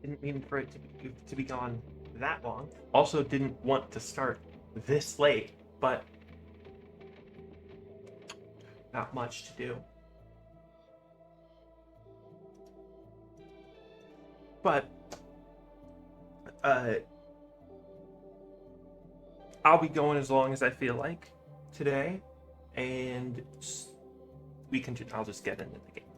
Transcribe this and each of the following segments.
didn't mean for it to be gone that long. Also didn't want to start this late, but not much to do. But uh, I'll be going as long as I feel like today, and we can. I'll just get into the game.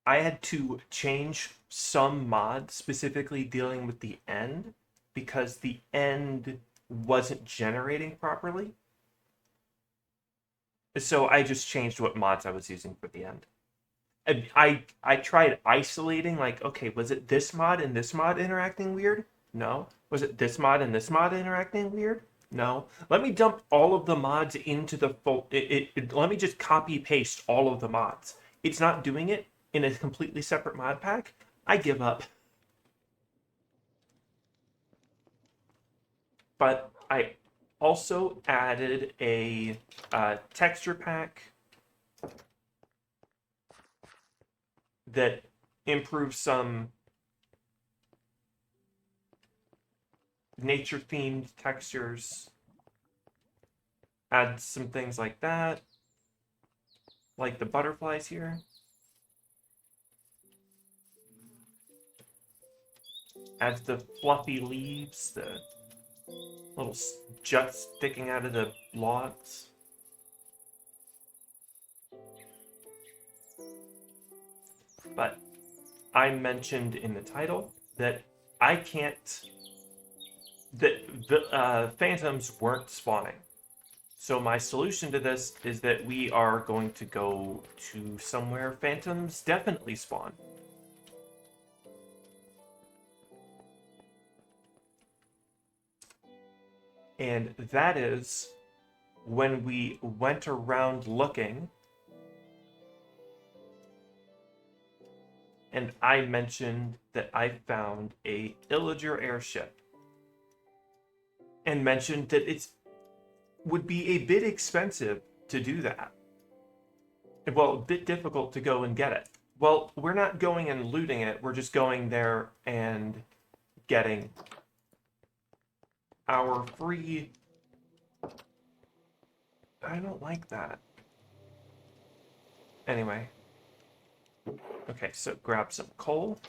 I had to change some mods specifically dealing with the end because the end wasn't generating properly. So I just changed what mods I was using for the end. I tried isolating, like, okay, was it this mod and this mod interacting weird? No. Was it this mod and this mod interacting weird? No. Let me dump all of the mods into the full. Let me just copy paste all of the mods. It's not doing it in a completely separate mod pack. I give up. But I also added a texture pack that improves some nature themed textures, add some things like that, like the butterflies here. Adds the fluffy leaves, the little juts sticking out of the logs. But I mentioned in the title that I can't, that the phantoms weren't spawning. So my solution to this is that we are going to go to somewhere phantoms definitely spawn. And that is when we went around looking, and I mentioned that I found a Illager airship, and mentioned that it would be a bit expensive to do that. Well, a bit difficult to go and get it. Well, we're not going and looting it, we're just going there and getting our free... I don't like that. Anyway. Okay, so grab some coal.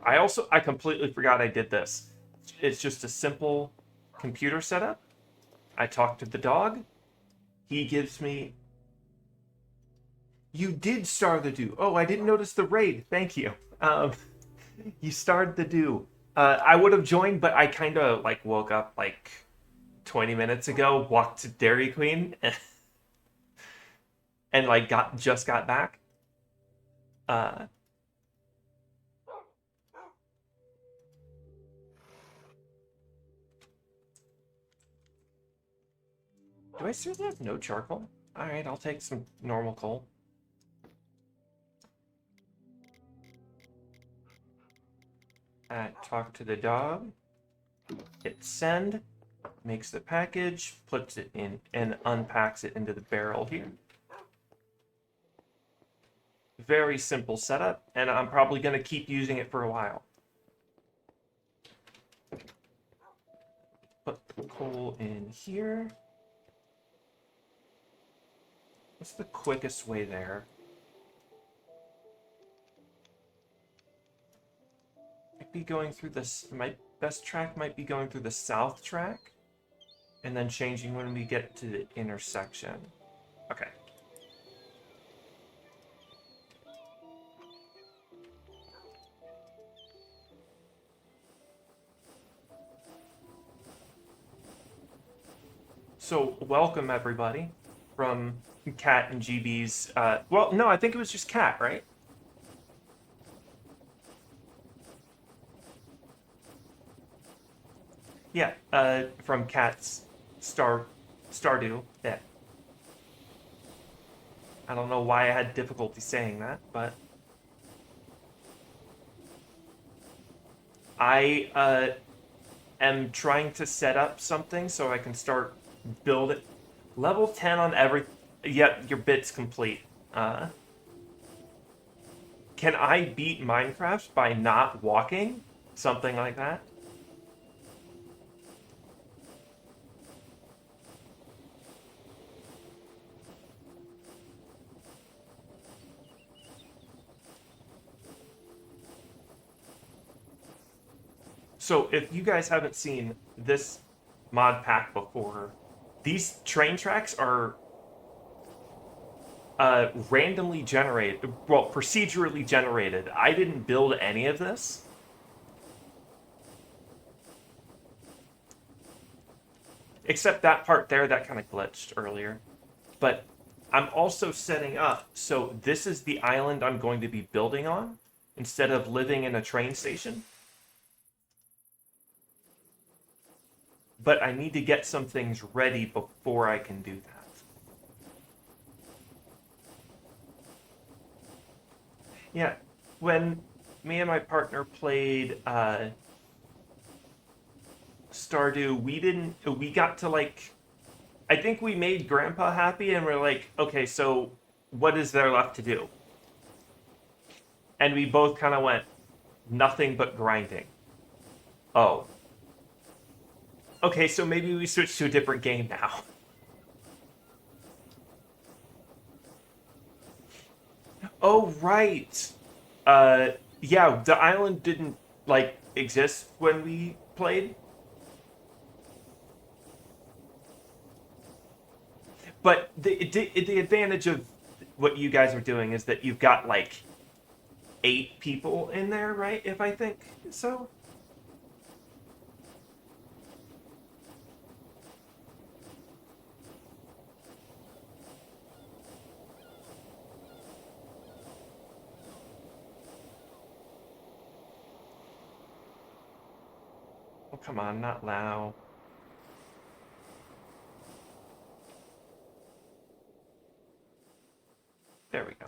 I completely forgot I did this. It's just a simple computer setup. I talk to the dog. He gives me... You did star the do. Oh, I didn't notice the raid. Thank you. You starred the do. I would have joined, but I kind of like woke up like 20 minutes ago, walked to Dairy Queen, and like just got back. Uh, do I still have no charcoal? All right, I'll take some normal coal. Talk to the dog. Hit send. Makes the package, puts it in, and unpacks it into the barrel here. Very simple setup, and I'm probably going to keep using it for a while. Put the coal in here. What's the quickest way there? Might be going through this. My best track might be going through the south track, and then changing when we get to the intersection. Okay. So, welcome everybody from Cat and GB's. Well, no, I think it was just Cat, right? Yeah, from Cat's Stardew. Yeah. I don't know why I had difficulty saying that, but I am trying to set up something so I can start building. Level 10 on every. Yep, your bit's complete. Can I beat Minecraft by not walking? Something like that? So if you guys haven't seen this mod pack before, these train tracks are randomly generated, well, procedurally generated. I didn't build any of this, except that part there that kind of glitched earlier. But I'm also setting up, so this is the island I'm going to be building on instead of living in a train station. But I need to get some things ready before I can do that. Yeah, when me and my partner played Stardew, we got to like, I think we made Grandpa happy and we're like, okay, so what is there left to do? And we both kind of went, nothing but grinding. Oh, okay, so maybe we switch to a different game now. Oh, right. Yeah, the island didn't like exist when we played, but the advantage of what you guys are doing is that you've got like 8 people in there, right? If I think so. Oh, come on, not Lao. There we go.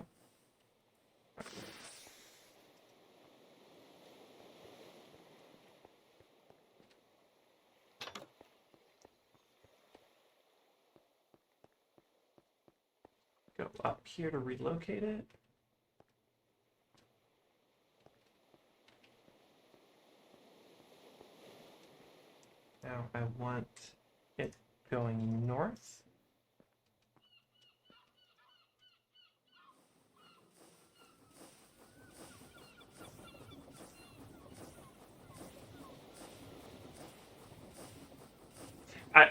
Go up here to relocate it. Now I want it going north. I,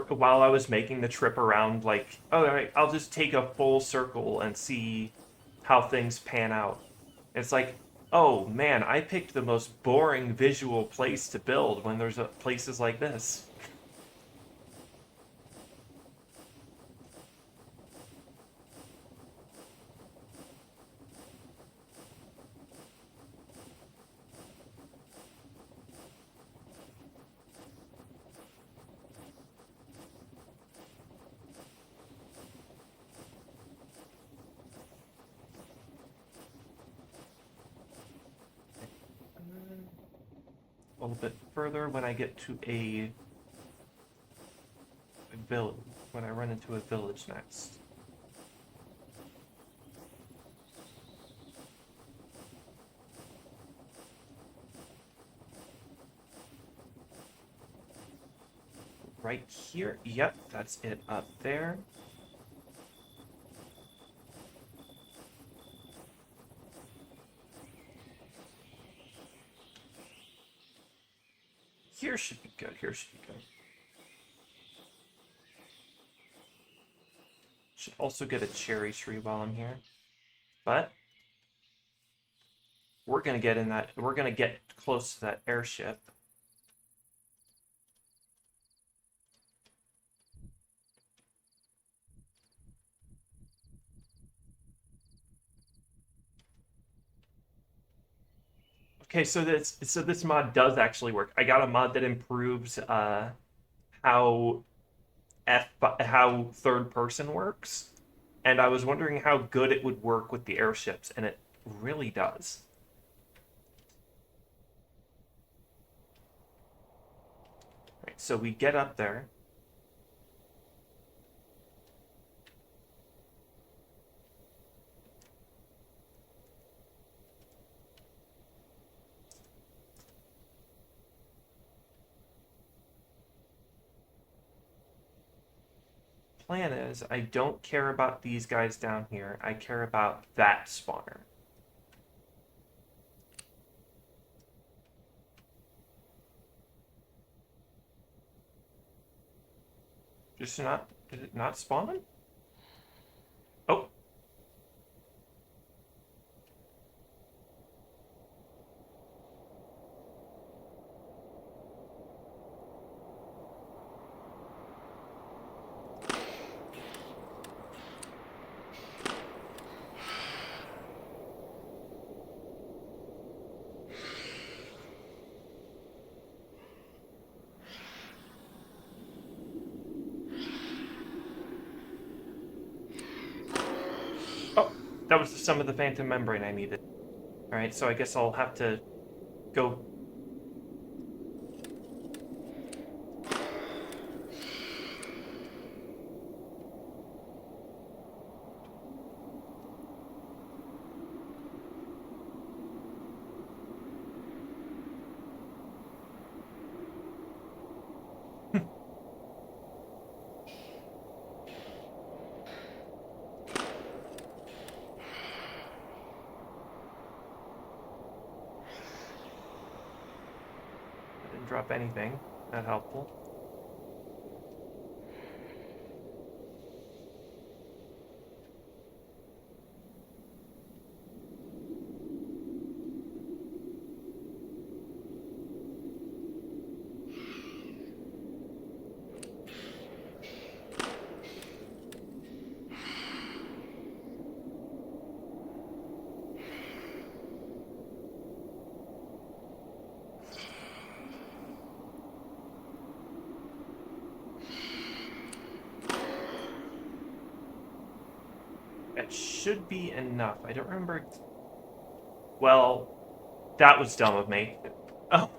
while I was making the trip around, like, oh, all right, I'll just take a full circle and see how things pan out. It's like, oh man, I picked the most boring visual place to build when there's places like this. A little bit further when I get to a village, when I run into a village next. Right here. Yep, that's it up there. Here should be good. Here should be good. Should also get a cherry tree while I'm here. But we're gonna get in that. We're gonna get close to that airship. Okay, so this mod does actually work. I got a mod that improves how how third person works, and I was wondering how good it would work with the airships, and it really does. Right, so we get up there. plan is I don't care about these guys down here. I care about that spawner. Just not, did it not spawn? Oh. Oh, that was some of the phantom membrane I needed. Alright, so I guess I'll have to go. I didn't drop anything. Not helpful. That should be enough. I don't remember. Well, that was dumb of me. Oh.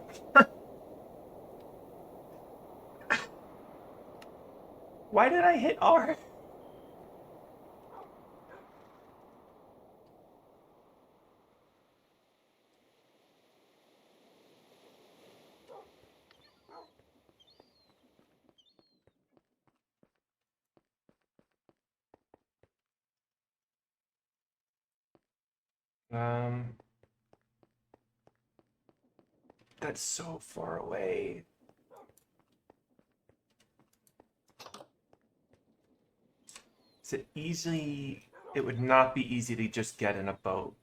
Why did I hit R? Um, that's so far away. Is it easy? It would not be easy to just get in a boat.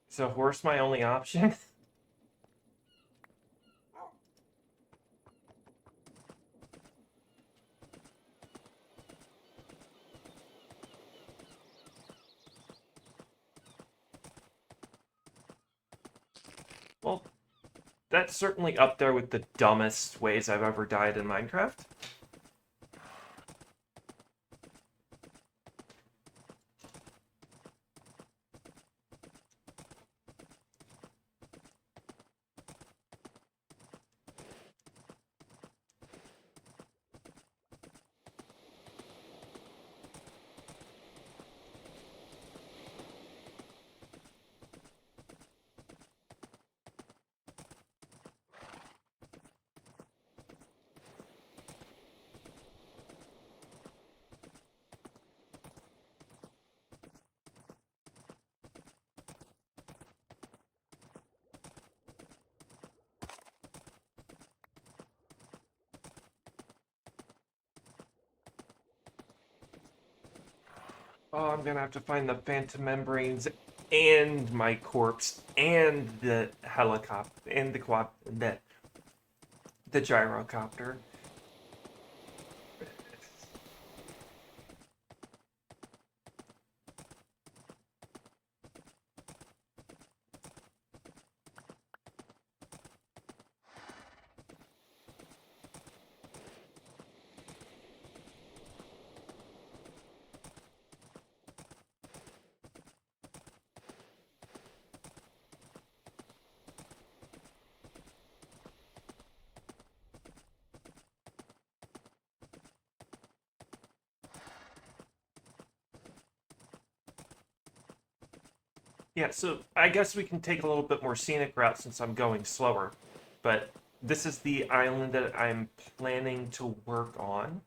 Is a horse my only option? Well, that's certainly up there with the dumbest ways I've ever died in Minecraft. Oh, I'm gonna have to find the phantom membranes and my corpse and the helicopter and the gyrocopter. Yeah, so I guess we can take a little bit more scenic route since I'm going slower. But this is the island that I'm planning to work on,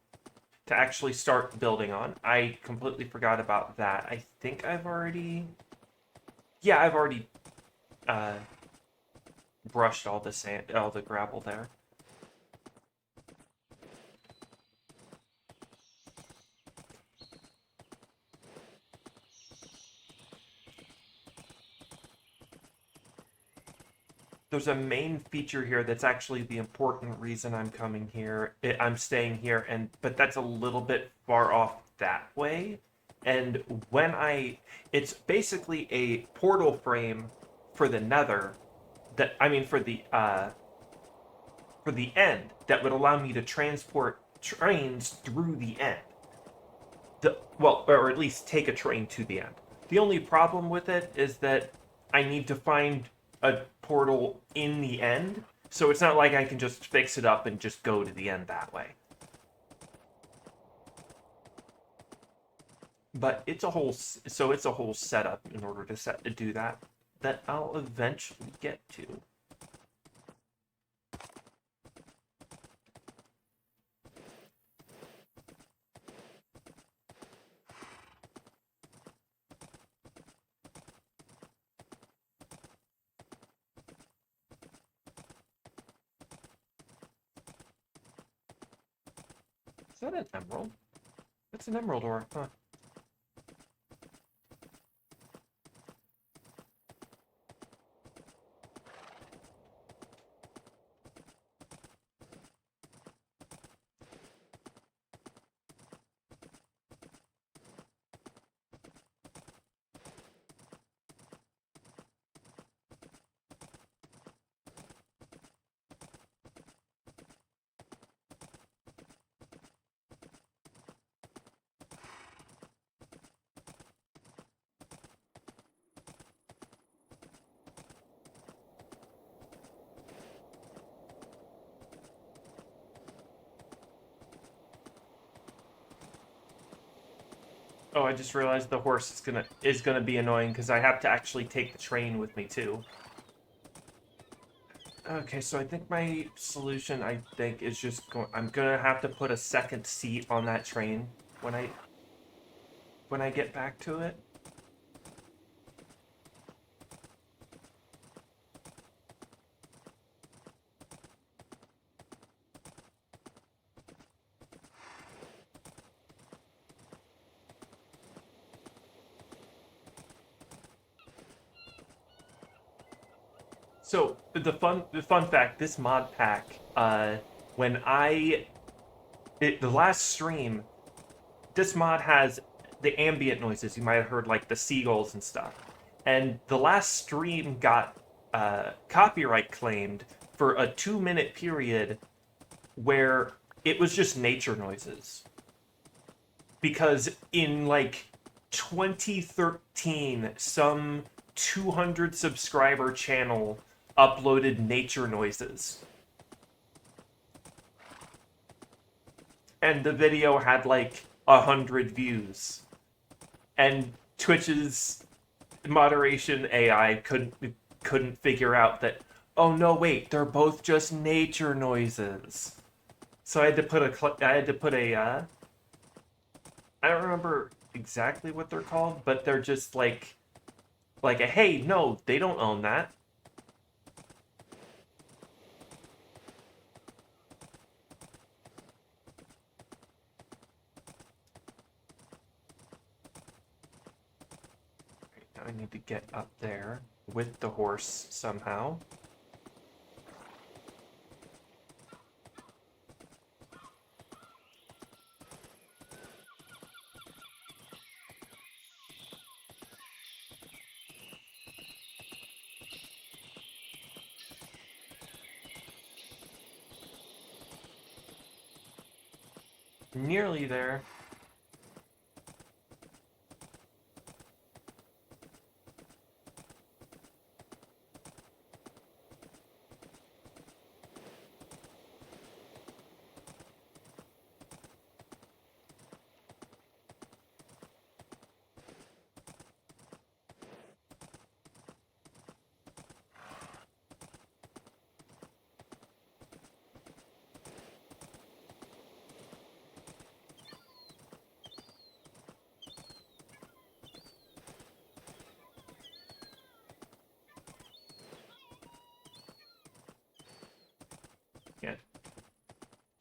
to actually start building on. I completely forgot about that. I think I've already. Yeah, I've already uh, brushed all the sand, all the gravel there. There's a main feature here that's actually the important reason I'm coming here. I'm staying here, and but that's a little bit far off that way. And when it's basically a portal frame for the Nether. That I mean for the end that would allow me to transport trains through the end. Well, or at least take a train to the end. The only problem with it is that I need to find a portal in the end, so it's not like I can just fix it up and just go to the end that way. But it's a whole setup in order to do that I'll eventually get to. Is that an emerald? That's an emerald ore, huh? Oh, I just realized the horse is gonna be annoying because I have to actually take the train with me too. Okay, so I think my solution, I think, is just I'm gonna have to put a second seat on that train when I get back to it. So the fun fact, this mod pack, when the last stream, this mod has the ambient noises you might have heard, like the seagulls and stuff. And the last stream got copyright claimed for a 2 minute period where it was just nature noises. Because in like 2013, some 200 subscriber channel uploaded nature noises. And the video had like 100 views. And Twitch's moderation AI couldn't figure out that, oh no, wait, they're both just nature noises. So I had to put a I don't remember exactly what they're called, but they're just like a hey, no, they don't own that. Right, now I need to get up there with the horse somehow. Nearly there.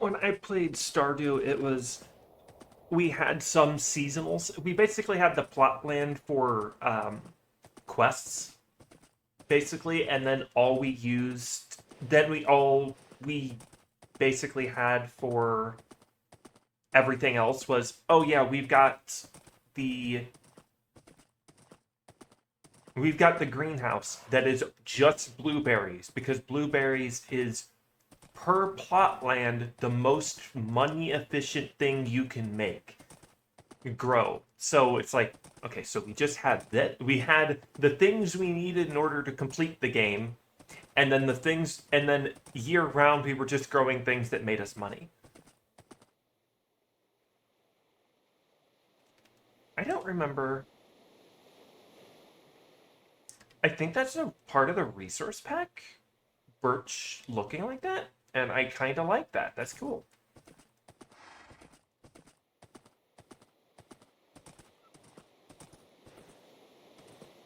when I played Stardew, it was we had some seasonals. We basically had the plot land for quests, basically, and then all we used, then we basically had for everything else was, oh yeah, the we've got the greenhouse that is just blueberries because blueberries is per plot land the most money efficient thing you can make grow. So it's like, okay, so we just had that. We had the things we needed in order to complete the game, and then and then year round we were just growing things that made us money. I don't remember. I think that's a part of the resource pack, birch looking like that, and I kind of like that. That's cool.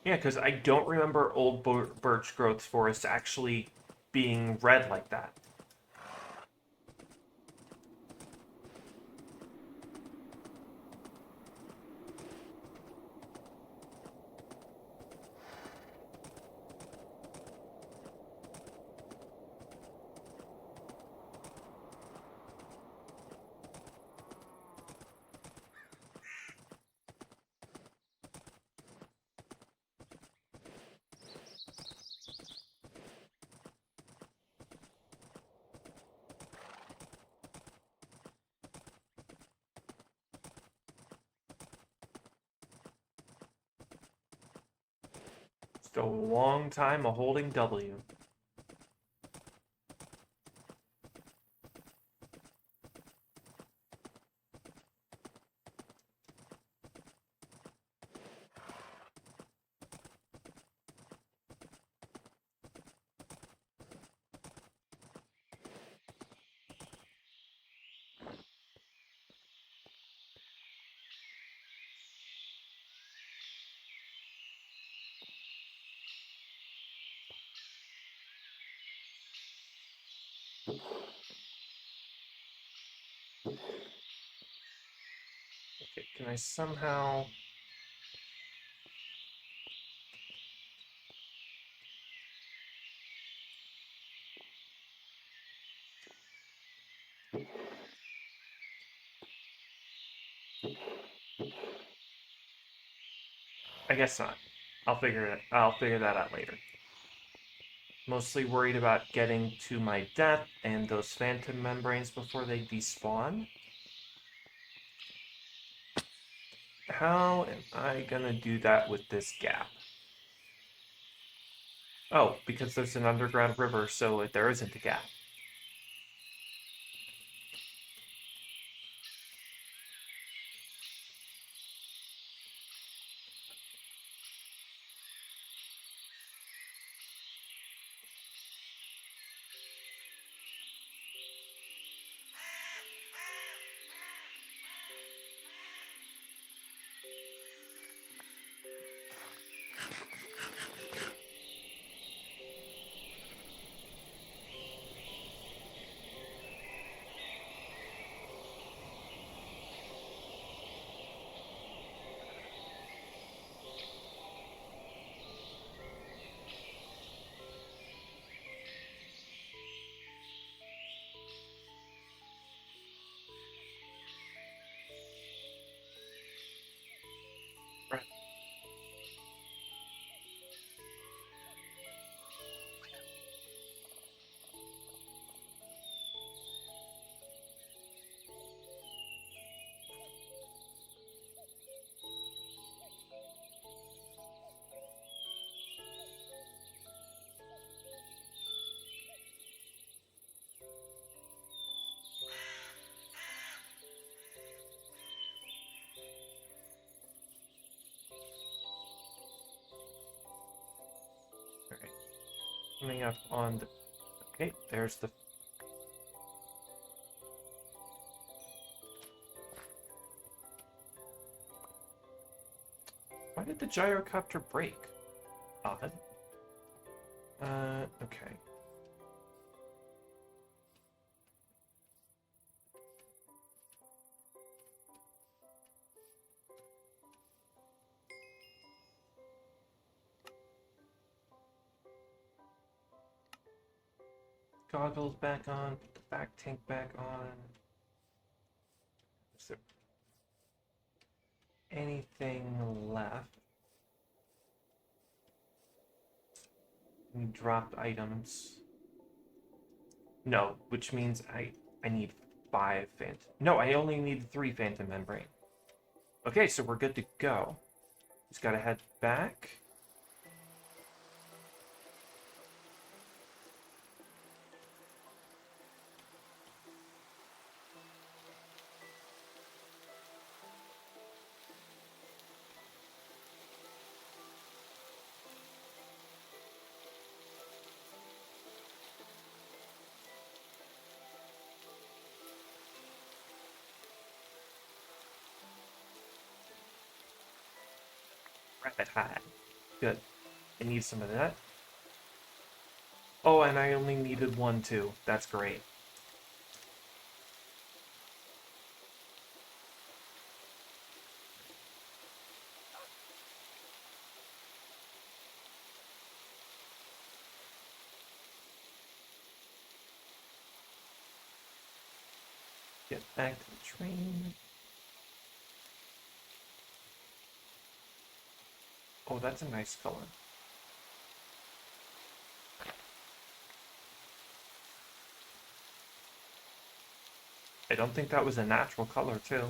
Yeah, because I don't remember old birch growth forests actually being red like that. Still a long time of holding W. Okay, can I somehow... I guess not. I'll figure that out later. Mostly worried about getting to my death and those phantom membranes before they despawn. How am I gonna do that with this gap? Oh, because there's an underground river, so there isn't a gap. Right. Alright. Coming up on the... Okay, there's the... Why did the gyrocopter break? Odd. Okay. goggles back on, put the back tank back on. Is there anything left? Any dropped items? No, which means I need 5 phantom. No, I only need 3 phantom membrane. Okay, so we're good to go. Just gotta head back. Rapid high. Good. I need some of that. Oh, and I only needed 1 too. That's great. Get back to the train. Oh, that's a nice color. I don't think that was a natural color, too.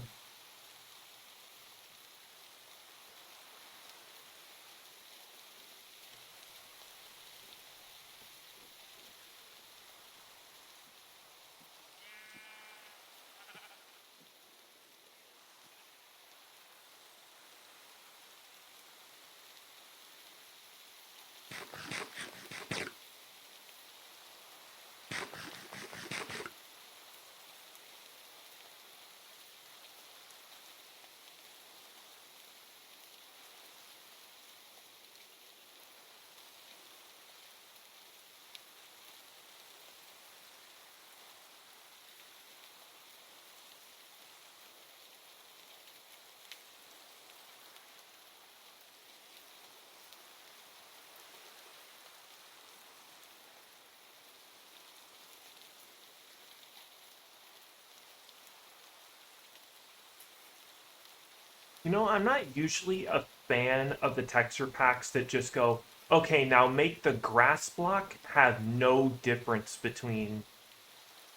You know, I'm not usually a fan of the texture packs that just go, okay, now make the grass block have no difference between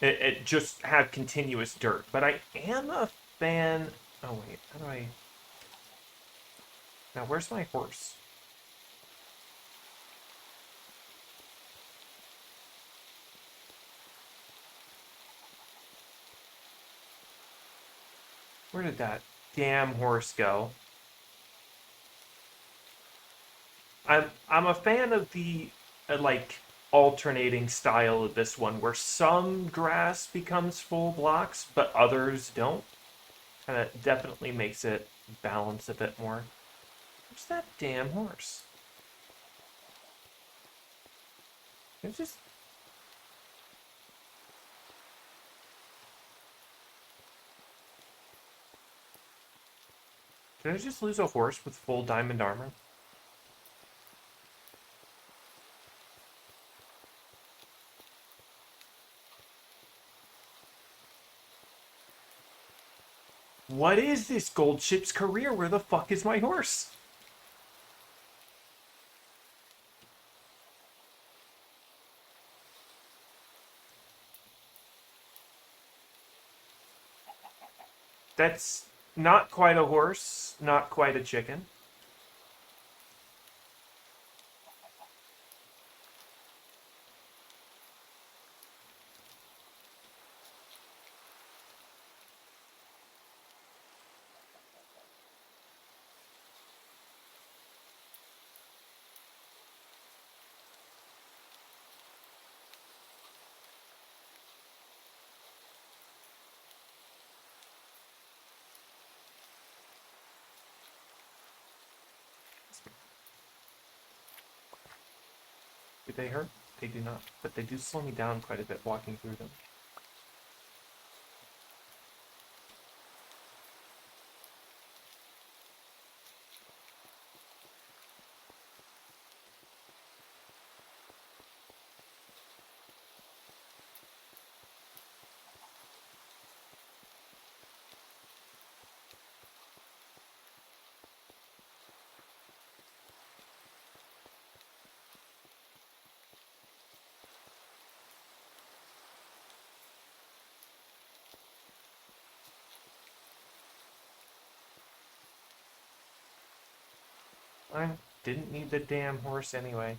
it just have continuous dirt. But I am a fan. Oh, wait, how do I. Now, where's my horse? Where did that damn horse go? I'm a fan of the like alternating style of this one, where some grass becomes full blocks, but others don't. Kind of definitely makes it balance a bit more. Where's that damn horse? It's just. Did I just lose a horse with full diamond armor? What is this gold ship's career? Where the fuck is my horse? That's not quite a horse, not quite a chicken. Do they hurt? They do not, but they do slow me down quite a bit walking through them. I didn't need the damn horse anyway.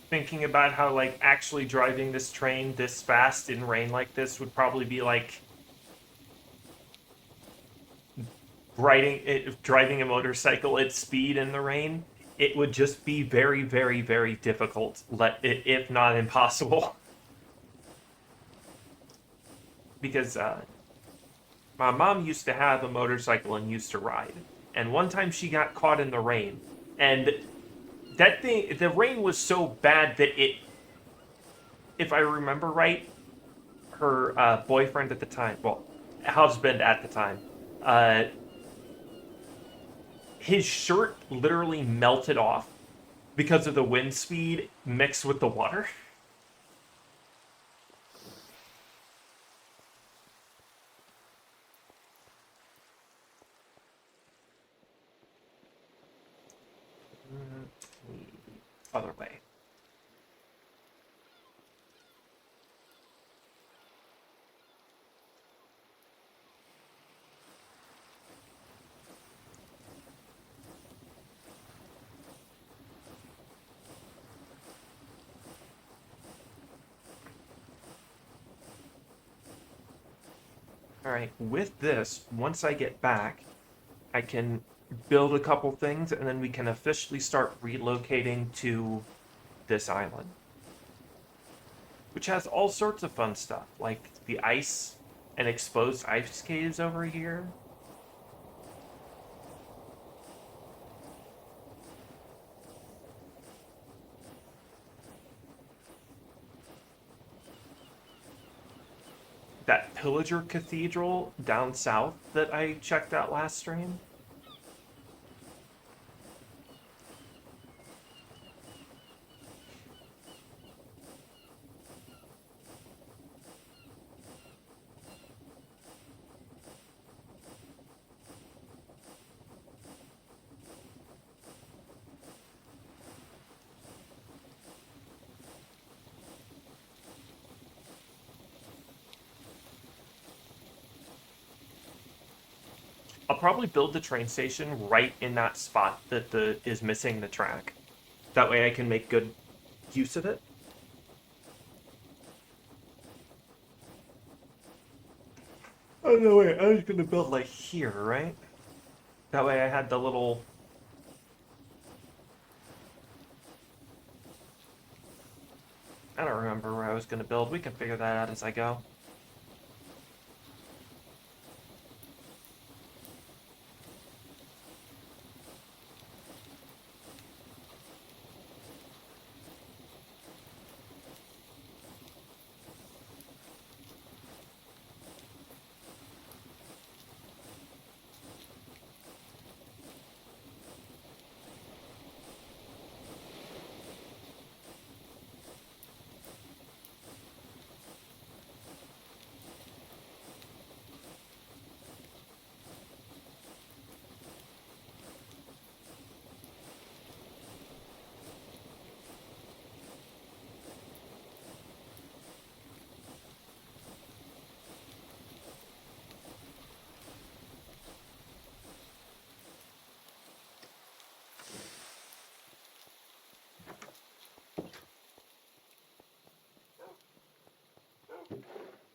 Thinking about how, like, actually driving this train this fast in rain like this would probably be like driving a motorcycle at speed in the rain. It would just be very, very, very difficult, if not impossible. Because my mom used to have a motorcycle and used to ride. And one time she got caught in the rain. And the rain was so bad that if I remember right, her boyfriend at the time, well, husband at the time, uh, his shirt literally melted off because of the wind speed mixed with the water. Other way. All right, with this, once I get back, I can build a couple things and then we can officially start relocating to this island, which has all sorts of fun stuff, like the ice and exposed ice caves over here. That Pillager Cathedral down south that I checked out last stream. I'll probably build the train station right in that spot that the is missing the track. That way I can make good use of it. Oh no, wait, I was gonna build like here, right? That way I had the little. I don't remember where I was gonna build. We can figure that out as I go.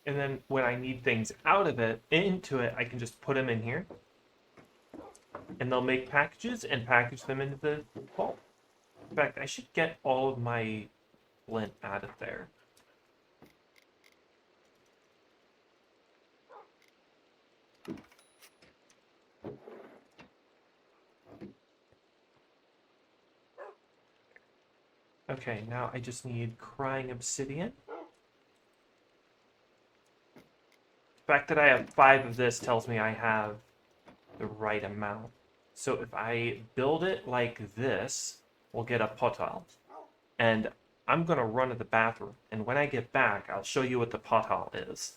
And then when I need things out of it, into it, I can just put them in here. And they'll make packages and package them into the vault. In fact, I should get all of my flint out of there. Okay, now I just need crying obsidian. The fact that I have 5 of this tells me I have the right amount. So if I build it like this, we'll get a portal. And I'm going to run to the bathroom. And when I get back, I'll show you what the portal is.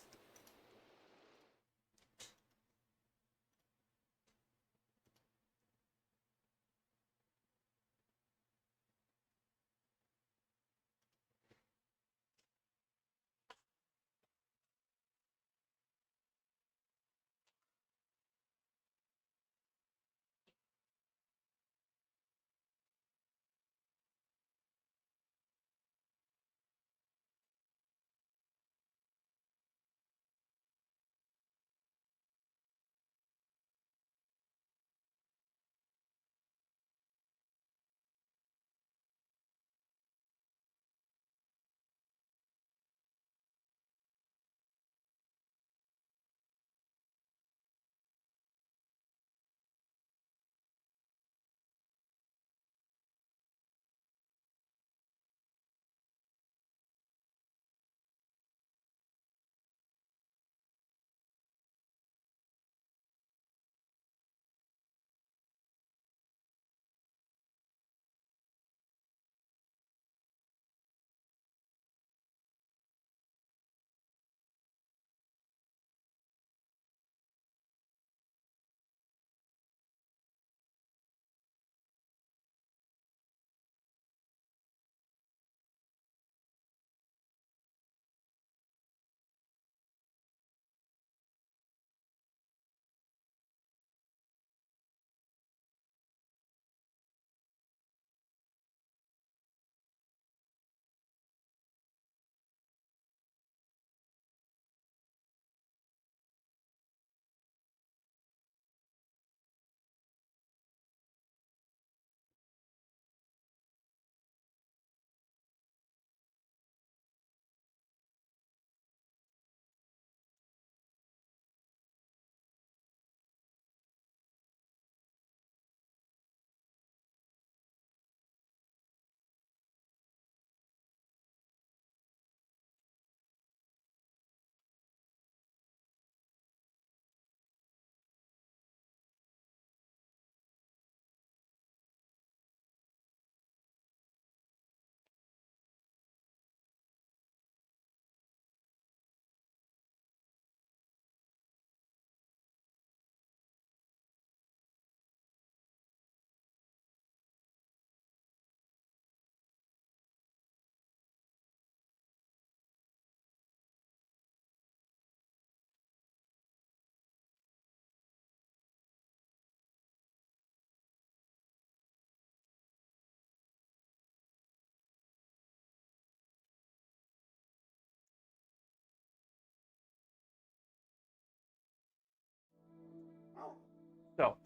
So,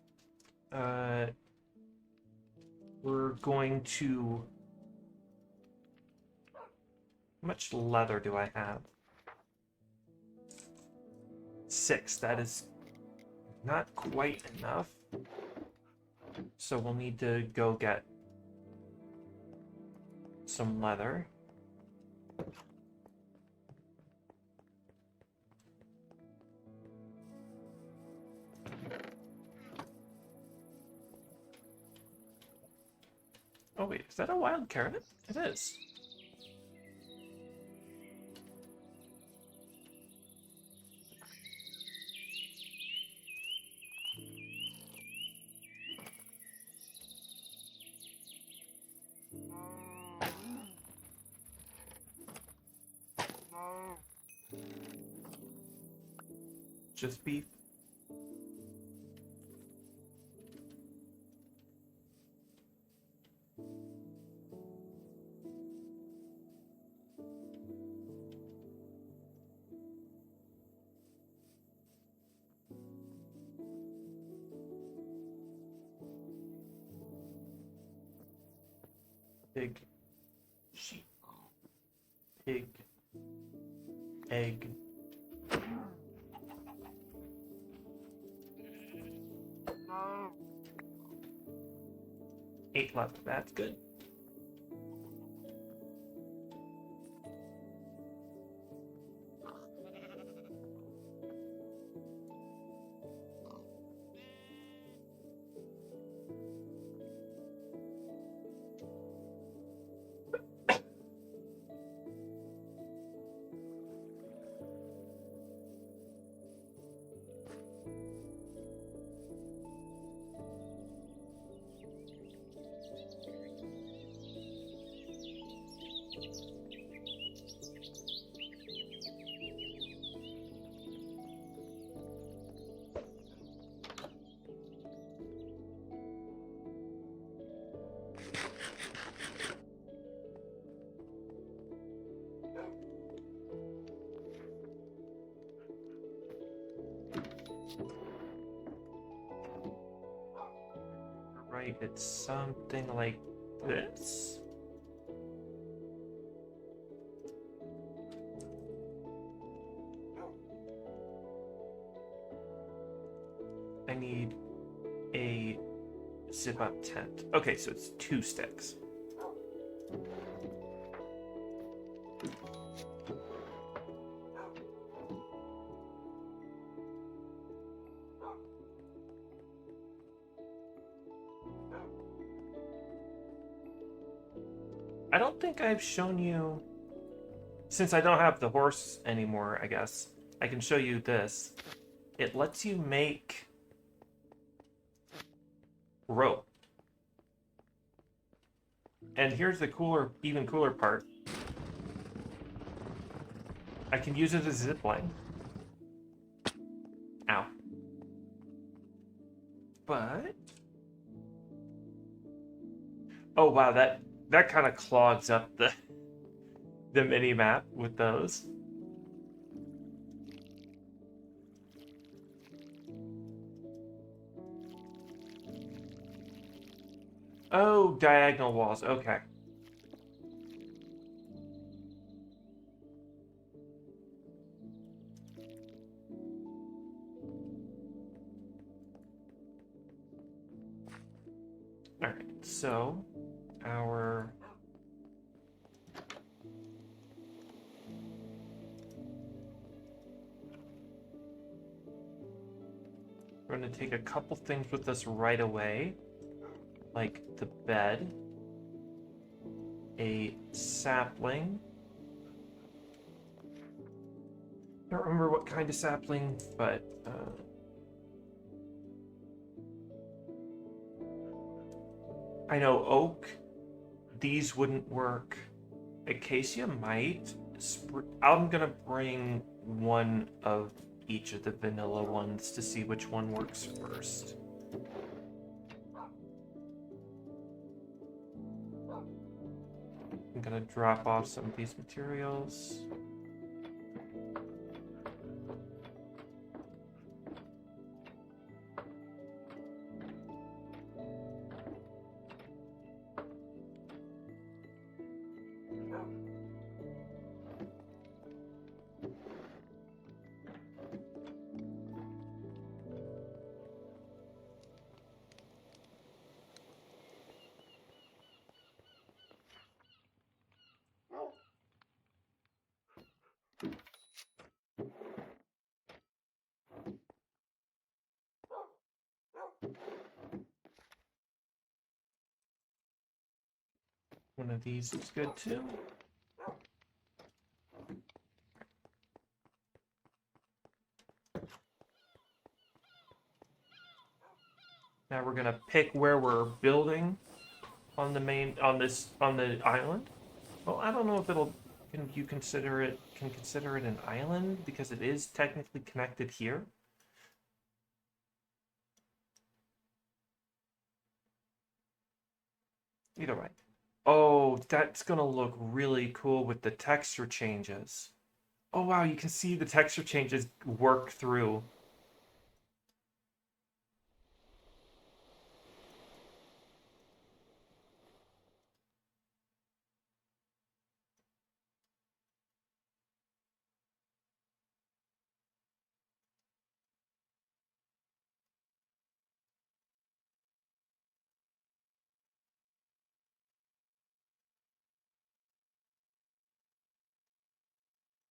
uh, we're going to... How much leather do I have? 6. That is not quite enough. So we'll need to go get some leather. Oh wait, is that a wild carrot? It is. Just beef. Pig. Sheep. Pig. Egg. 8 left. That's good. Right, it's something like this. I need a zip up tent. Okay, so it's 2 sticks. I don't think I've shown you, since I don't have the horse anymore, I guess, I can show you this. It lets you make rope. And here's the cooler, even cooler part. I can use it as a zip line. Ow. But... oh wow, that kind of clogs up the mini map with those. Oh, diagonal walls. Okay. All right. So, our we're going to take a couple things with us right away, like the bed, a sapling. I don't remember what kind of sapling, but I know oak. These wouldn't work. Acacia might. I'm gonna bring one of each of the vanilla ones to see which one works first. I'm gonna drop off some of these materials. One of these is good too. Now we're gonna pick where we're building on the the island. Well, I don't know if it'll can consider it an island because it is technically connected here. Either way. Oh, that's gonna look really cool with the texture changes. Oh wow, you can see the texture changes work through.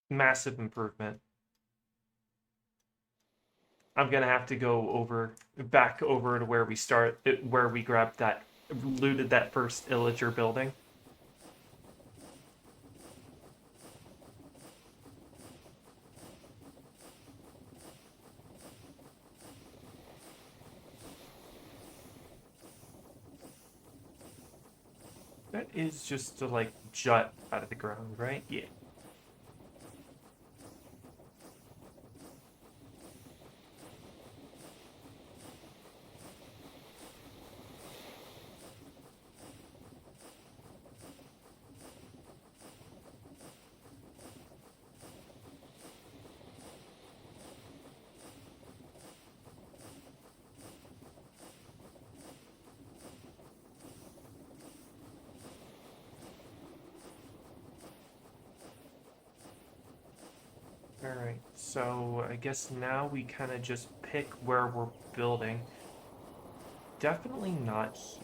Massive improvement. I'm gonna have to go back over to where we where we grabbed looted that first illager building. That is just to like jut out of the ground, right? Yeah. Alright, so I guess now we kind of just pick where we're building. Definitely not here.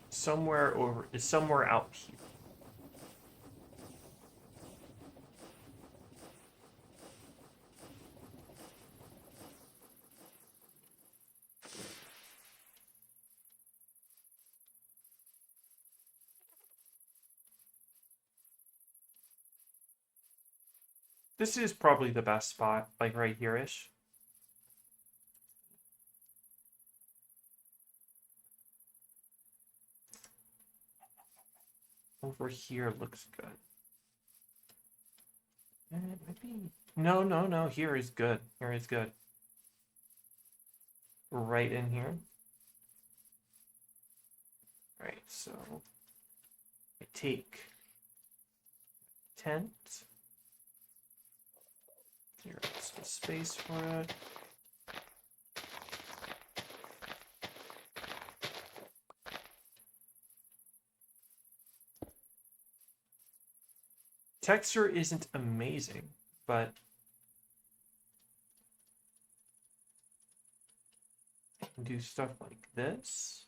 Somewhere out here. This is probably the best spot, like right here-ish. Over here looks good. Maybe... No, no, no, here is good. Here is good. Right in here. Alright, so... I take... tent. Here's some space for it. Texture isn't amazing, but I can do stuff like this.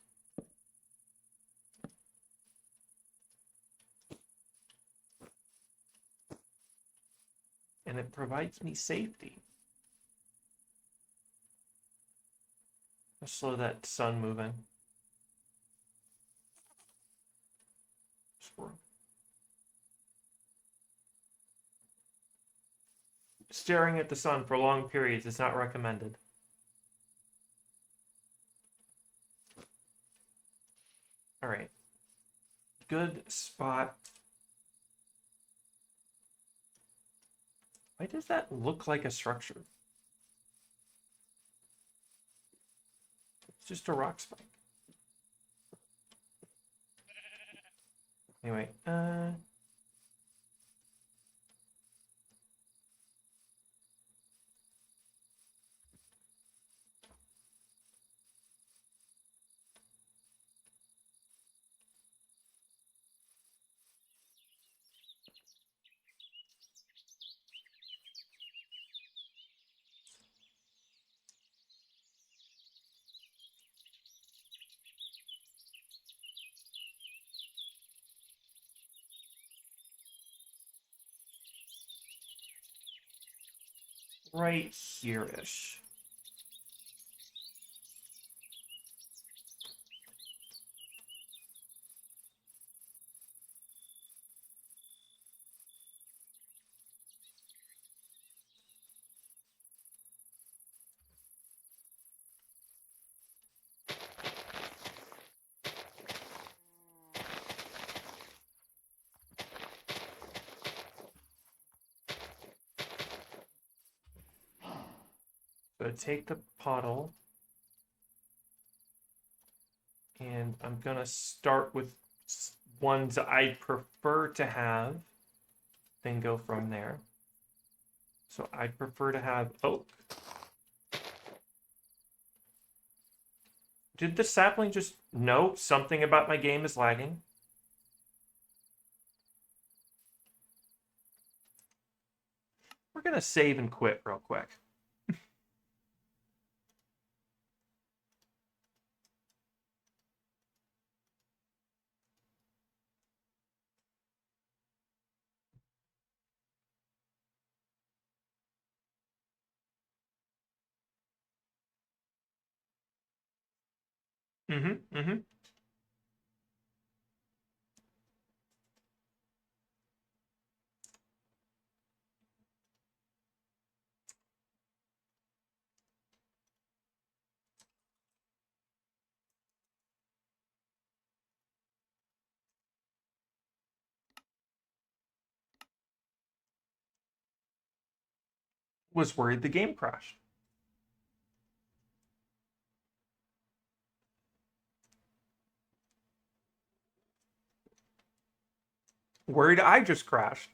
And it provides me safety. I'll slow that sun moving. Staring at the sun for long periods is not recommended. All right. Good spot. Why does that look like a structure? It's just a rock spike. Anyway, right here-ish. So take the puddle, and I'm gonna start with ones I prefer to have, then go from there. So I prefer to have oak. Did the sapling just know something about my game is lagging? We're gonna save and quit real quick. Mm-hmm. Was worried the game crashed. Worried I just crashed.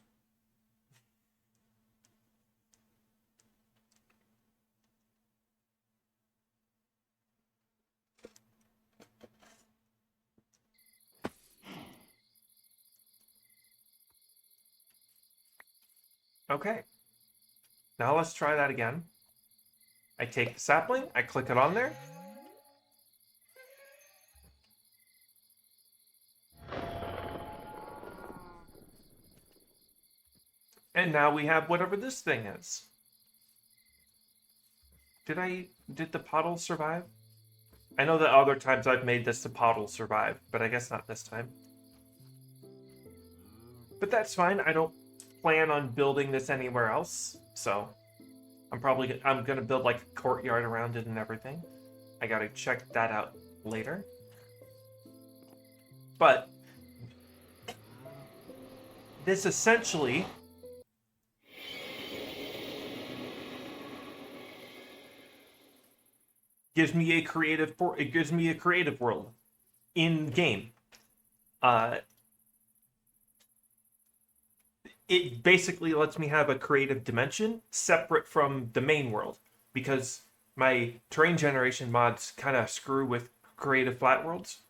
Okay. Now let's try that again. I take the sapling, I click it on there. And now we have whatever this thing is. Did the puddle survive? I know that other times I've made this, the puddle survive, but I guess not this time. But that's fine. I don't plan on building this anywhere else, so I'm gonna build like a courtyard around it and everything. I gotta check that out later. But this essentially gives me a creative world in game. Uh, it basically lets me have a creative dimension separate from the main world because my terrain generation mods kind of screw with creative flat worlds.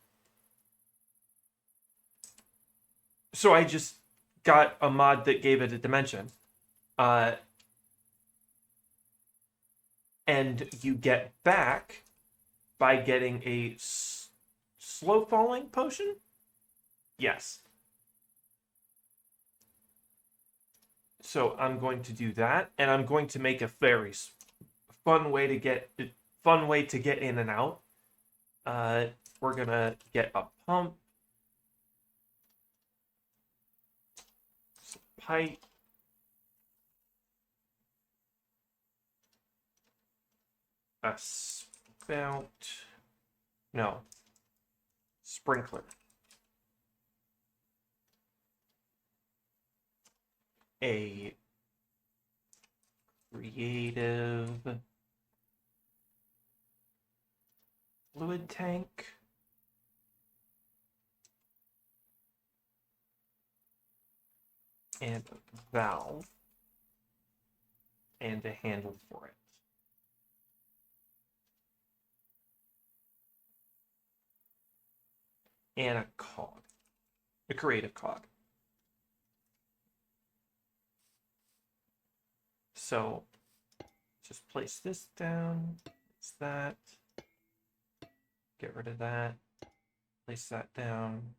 So I just got a mod that gave it a dimension. Uh, and you get back by getting a slow falling potion? Yes. So I'm going to do that, and I'm going to make a very fun way to get in and out. We're gonna get a pump, some pipe, a spout, no, sprinkler, a creative fluid tank, and a valve, and a handle for it. And a cog, a creative cog. So just place this down, place that, get rid of that, place that down.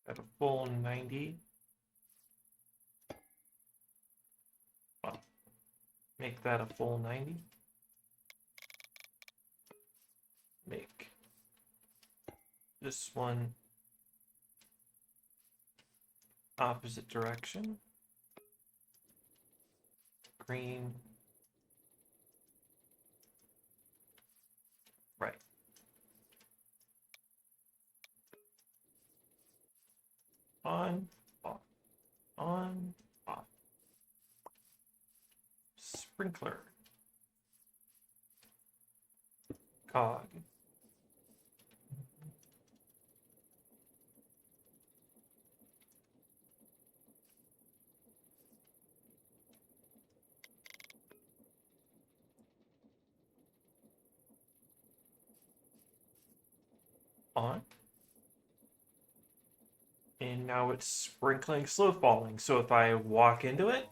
At a full 90. Well, make that a full 90. Make this one opposite direction. Green. Right. On, off, on, off. Sprinkler. Cog. On. And now it's sprinkling slow falling. So if I walk into it,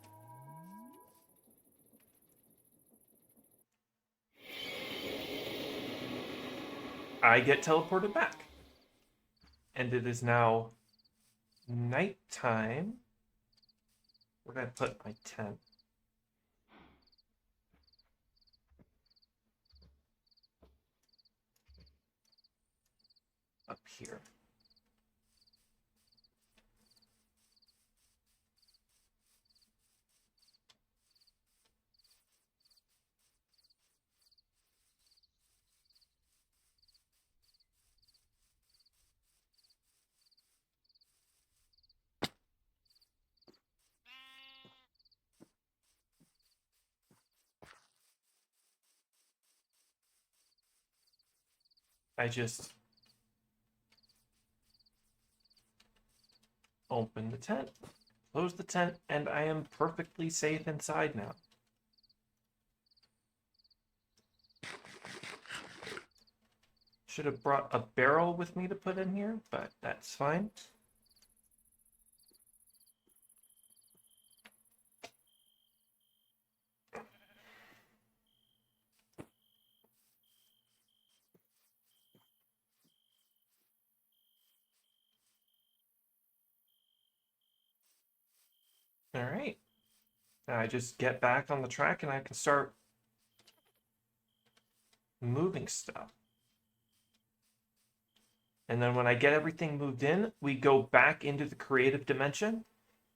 I get teleported back. And it is now nighttime. Where did I put my tent? Up here. I just open the tent, close the tent, and I am perfectly safe inside now. Should have brought a barrel with me to put in here, but that's fine. All right. Now I just get back on the track and I can start moving stuff. And then when I get everything moved in, we go back into the creative dimension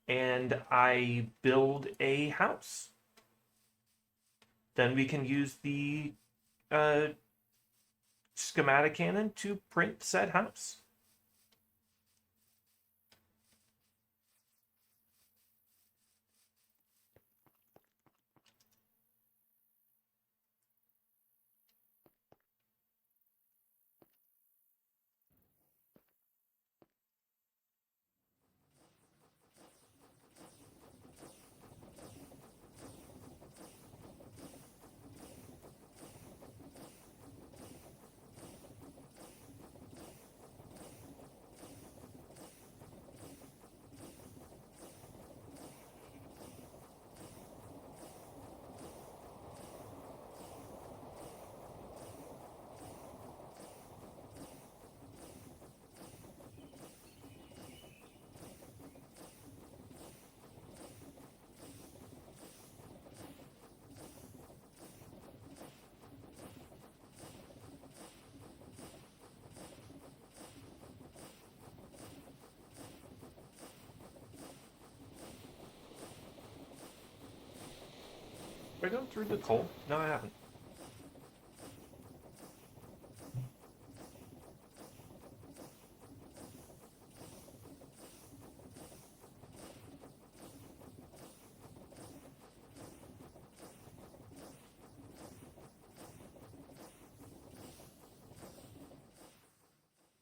and I build a house. Then we can use the uh, schematic cannon to print said house. Have I gone through the coal? No, I haven't.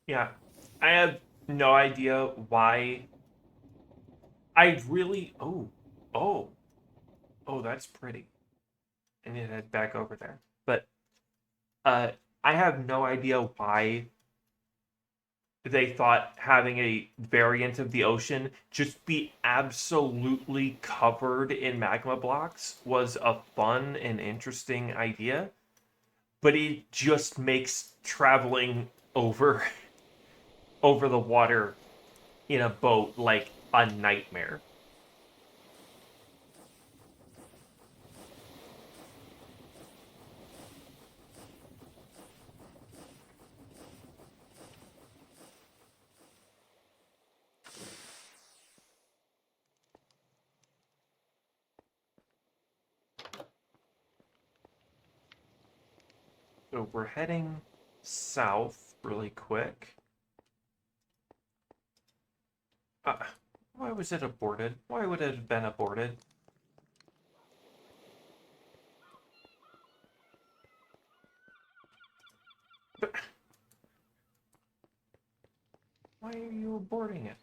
Yeah, I have no idea why. I really. Oh, oh, that's pretty. I need to head back over there. But uh, I have no idea why they thought having a variant of the ocean just be absolutely covered in magma blocks was a fun and interesting idea. But it just makes traveling over the water in a boat like a nightmare. So we're heading south really quick. Uh, why was it aborted? Why would it have been aborted? But why are you aborting it?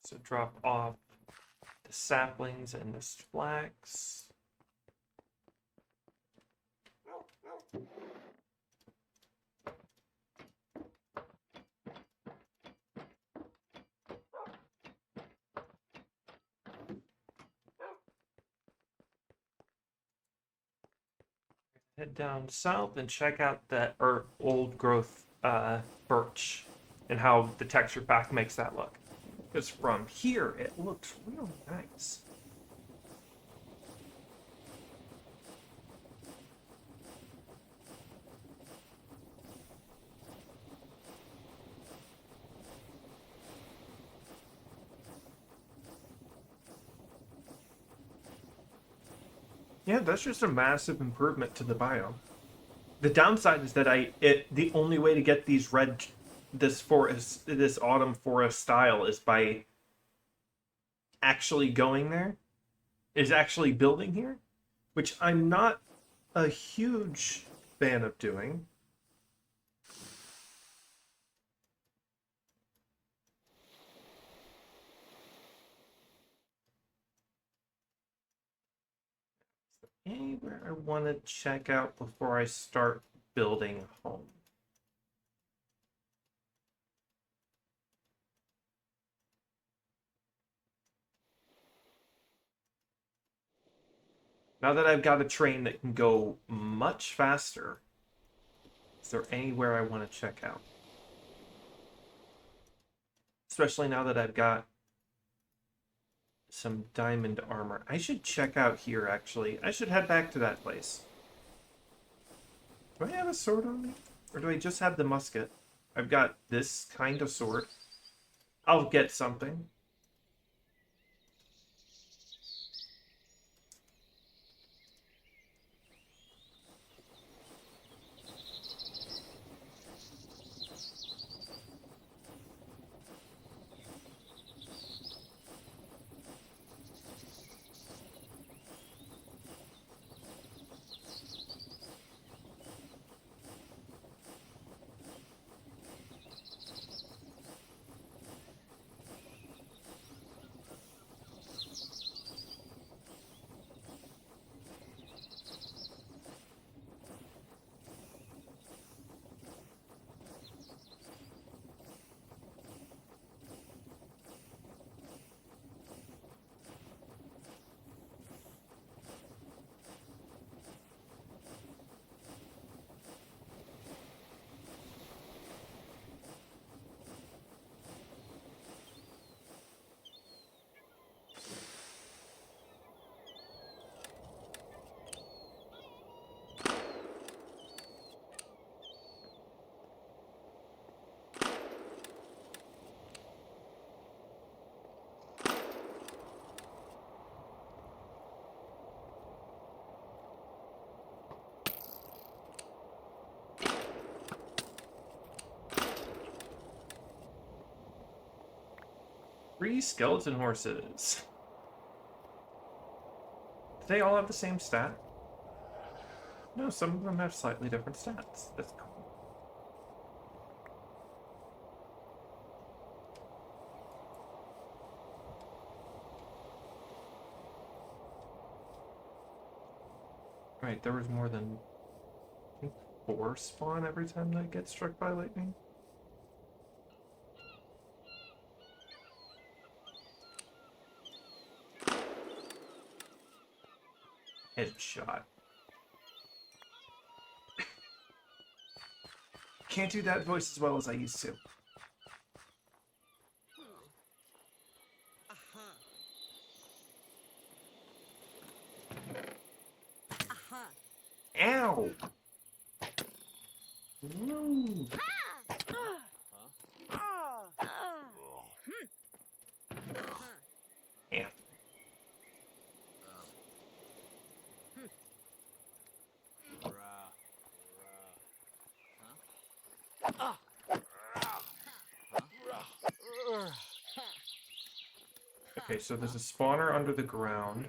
So drop off the saplings and this flax. Head down south and check out that old growth birch and how the texture pack makes that look. Because from here, it looks really nice. Yeah, that's just a massive improvement to the biome. The downside is that the only way to get these this autumn forest style is by actually going there, is actually building here, which I'm not a huge fan of doing. Anywhere I want to check out before I start building a home? Now that I've got a train that can go much faster, is there anywhere I want to check out? Especially now that I've got some diamond armor. I should check out here, actually. I should head back to that place. Do I have a sword on me? Or do I just have the musket? I've got this kind of sword. I'll get something. Three skeleton horses. Do they all have the same stat? No, some of them have slightly different stats. That's cool. Right, there was more than, I think, 4 spawn every time they get struck by lightning. Headshot. Can't do that voice as well as I used to. Ow! No. Yeah. Okay, so there's a spawner under the ground.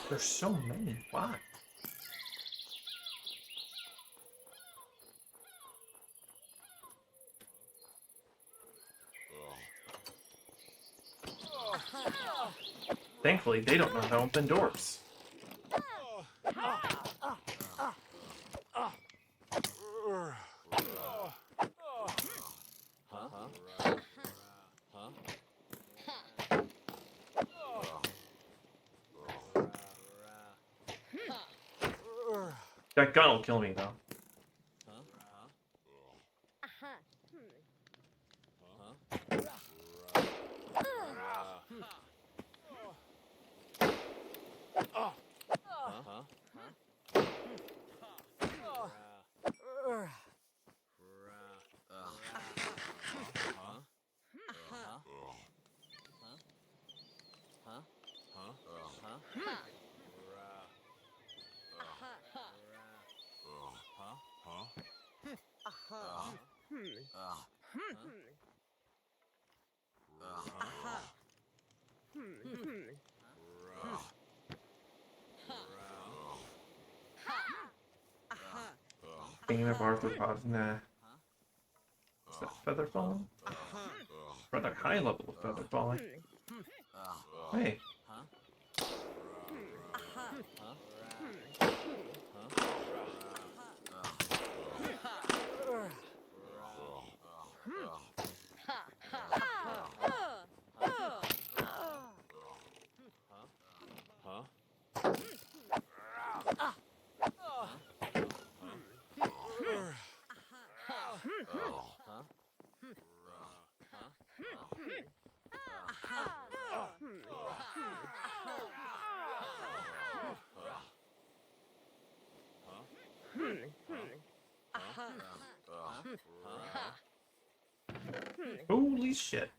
There's so many. Why? Thankfully, they don't know how to open doors. That gun will kill me, though. Bane of arthropods, nah. Is that feather falling? Rather high level of feather falling. Hey. Holy shit.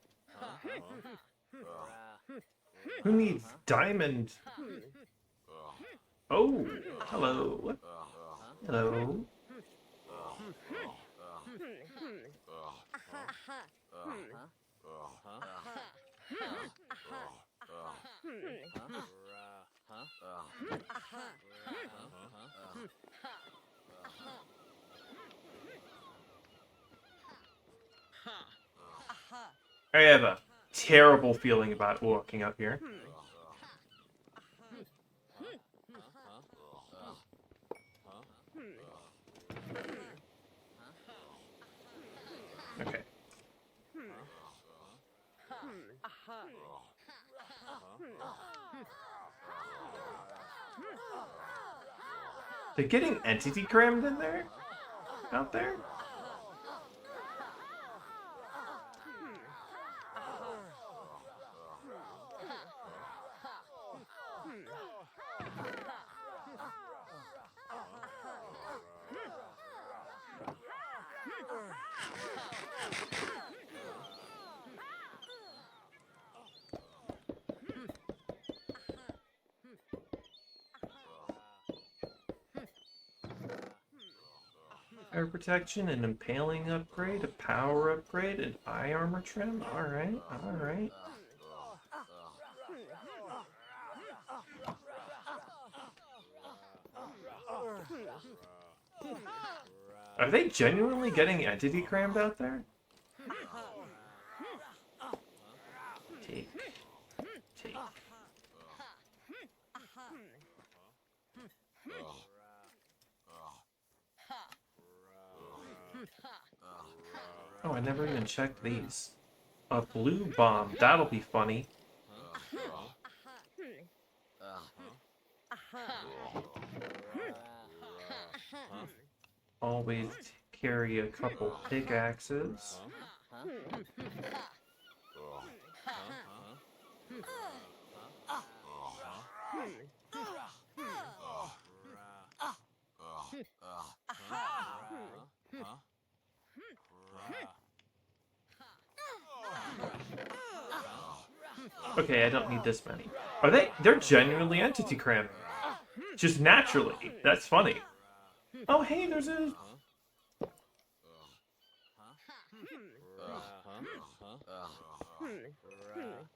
Who needs diamond? Oh, hello. Hello. I have a terrible feeling about walking up here. Okay. They're getting entity crammed in there? Out there? Air protection, an impaling upgrade, a power upgrade, an eye armor trim. Alright, alright. Are they genuinely getting entity crammed out there? Take. Take. Oh, I never even checked these. A blue bomb. That'll be funny. Always carry a couple pickaxes. Okay, I don't need this many. Are they? They're genuinely entity cramming. Just naturally. That's funny. Oh, hey, there's a...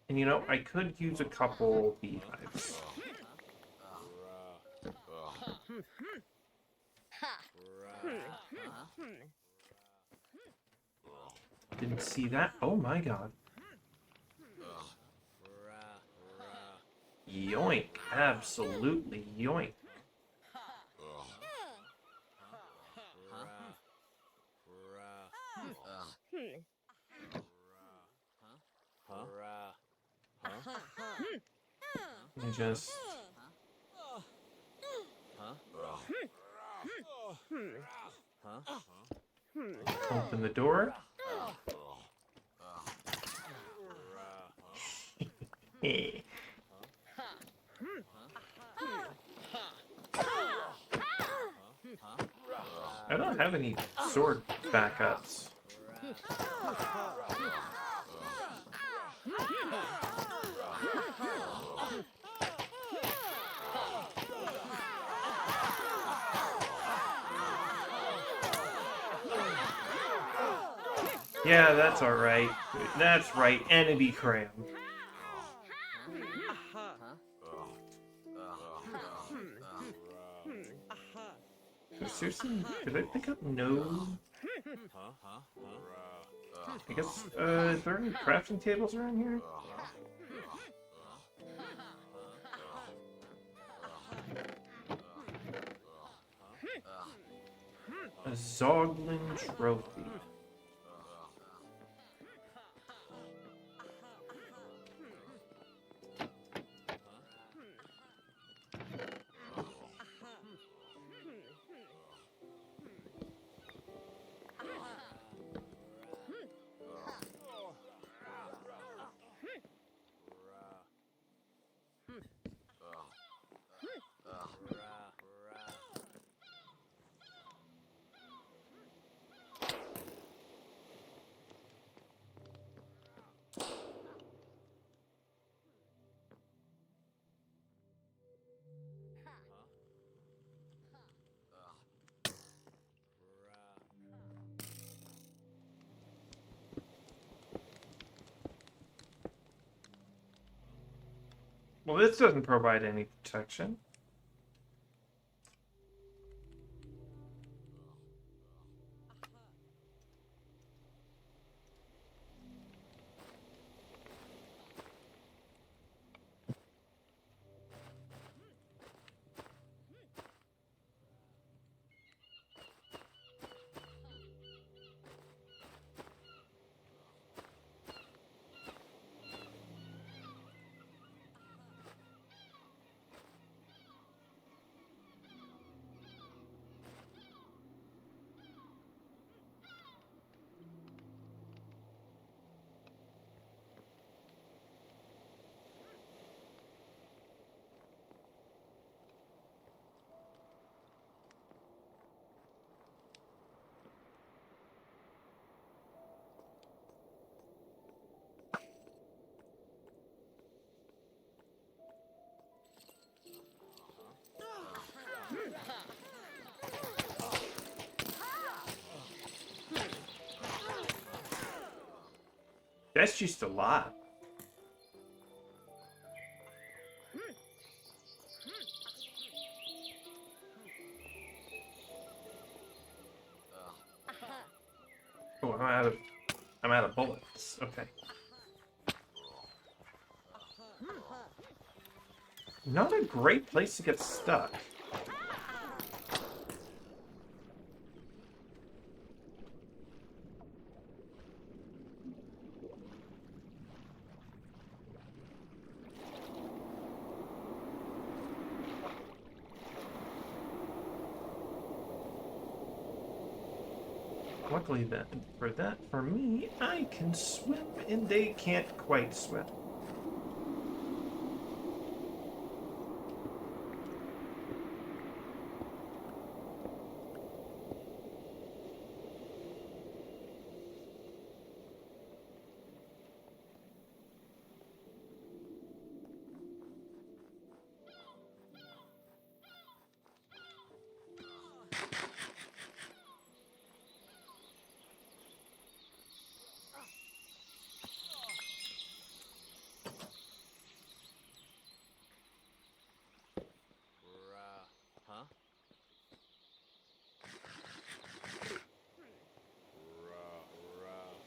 And you know, I could use a couple beehives. Didn't see that. Oh my god. Yoink. Absolutely yoink. Let me just open the door. I don't have any sword backups. Yeah, that's alright. That's right, enemy cram. Seriously, did I pick up no? I guess, is there any crafting tables around here? A Zoglin trophy. Well, this doesn't provide any protection. That's just a lot. Oh, I'm out of bullets. Okay. Not a great place to get stuck. Luckily then, for me, I can swim and they can't quite swim.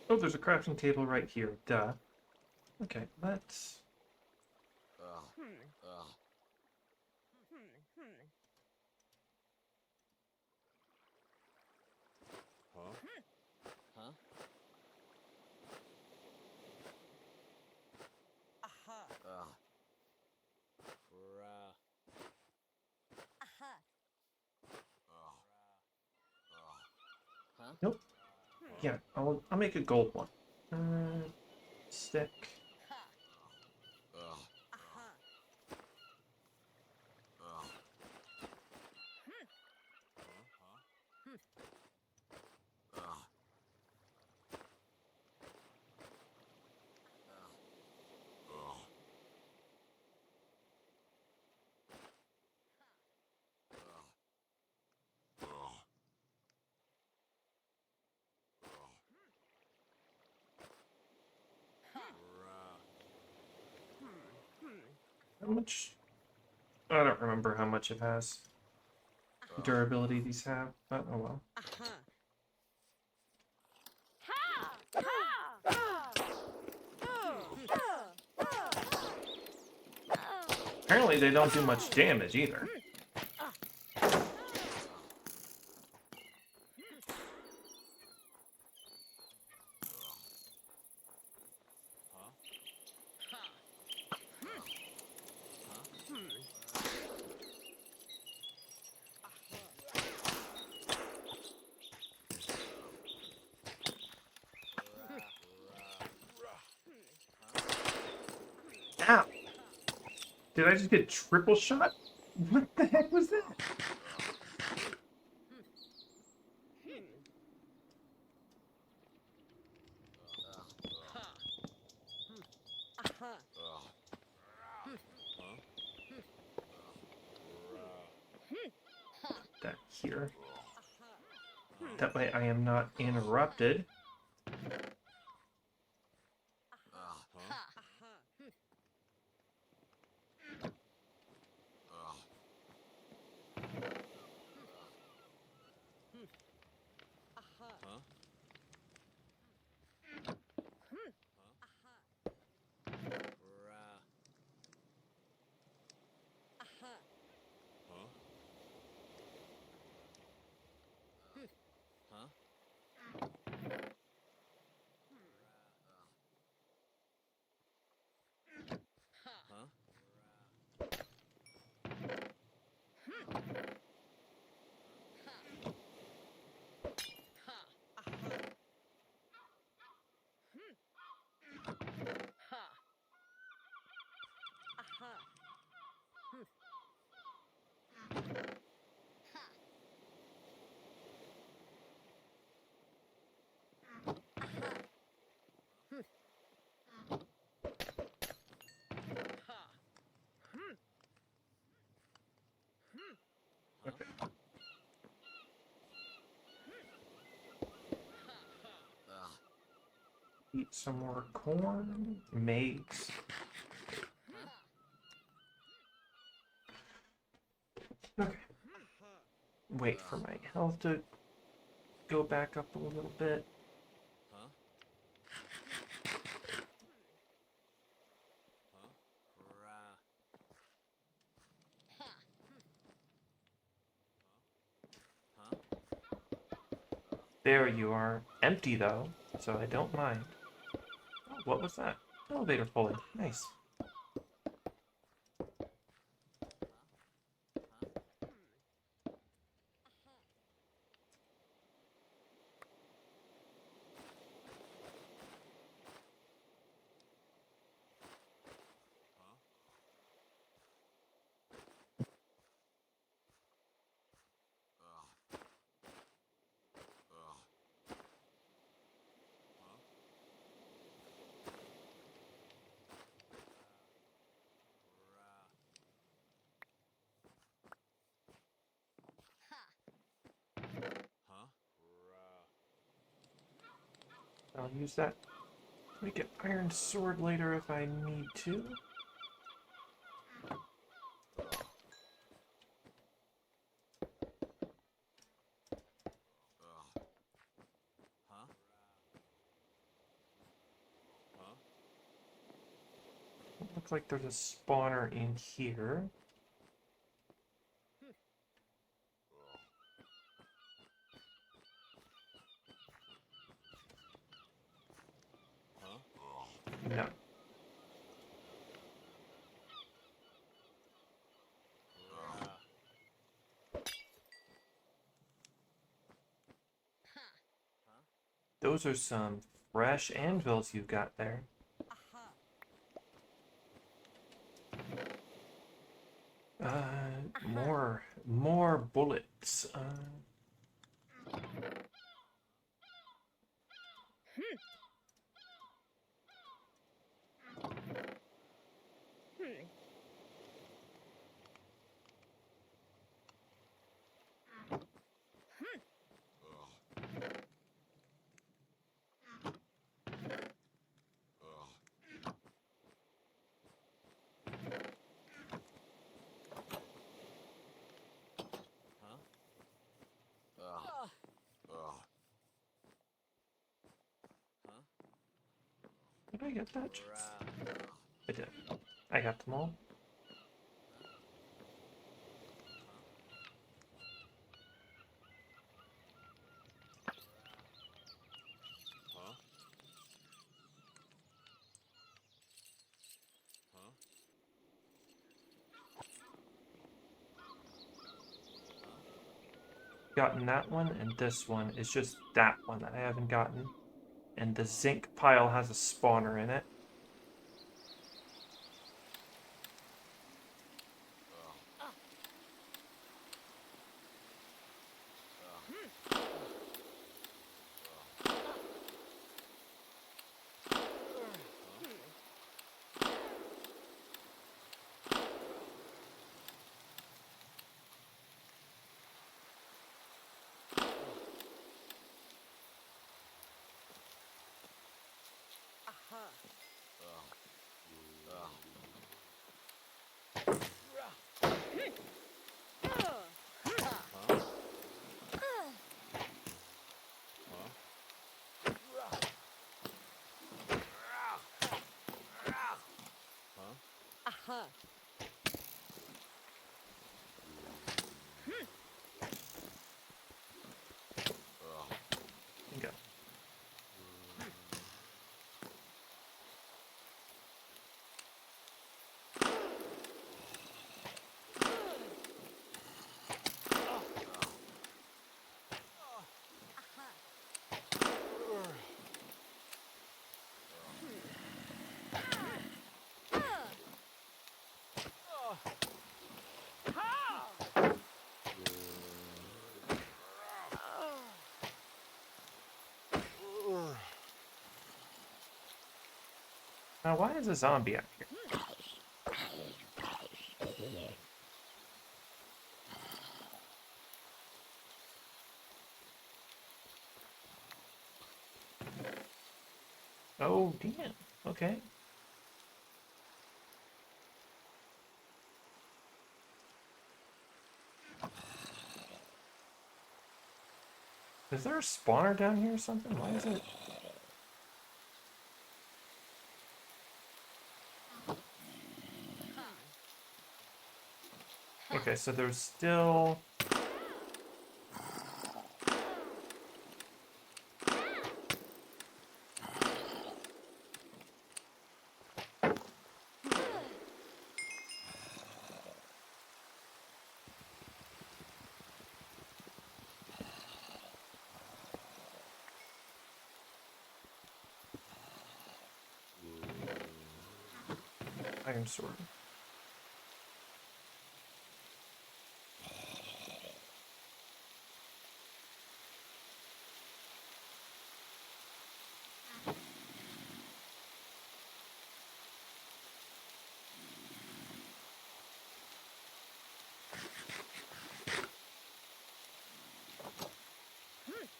Oh, there's a crafting table right here. Duh. Okay, let's... Nope. Yeah, I'll make a gold one. Stick. How much? I don't remember how much it has. Durability these have, but oh well. Apparently they don't do much damage either. Ow! Did I just get triple shot? What the heck was that? That here. That way I am not interrupted. Okay. Eat some more corn. Maize. Okay. Wait for my health to go back up a little bit. There you are. Empty though, so I don't mind. Oh, what was that? Elevator fully. Nice. I'll use that. Make an iron sword later if I need to. looks like there's a spawner in here. No. Those are some fresh anvils you've got there. More bullets. Did I get that? I did. I got them all. Gotten that one, and this one is just that one that I haven't gotten. And the zinc pile has a spawner in it. Go. Now, why is a zombie out here? Oh, damn. Okay. Is there a spawner down here or something? Why is it? Okay, so there's still... iron sword.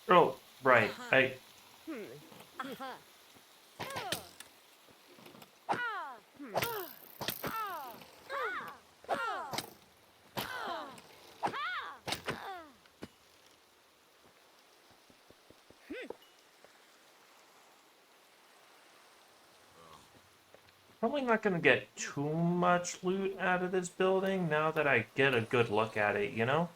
Oh, right. Probably not going to get too much loot out of this building now that I get a good look at it, you know?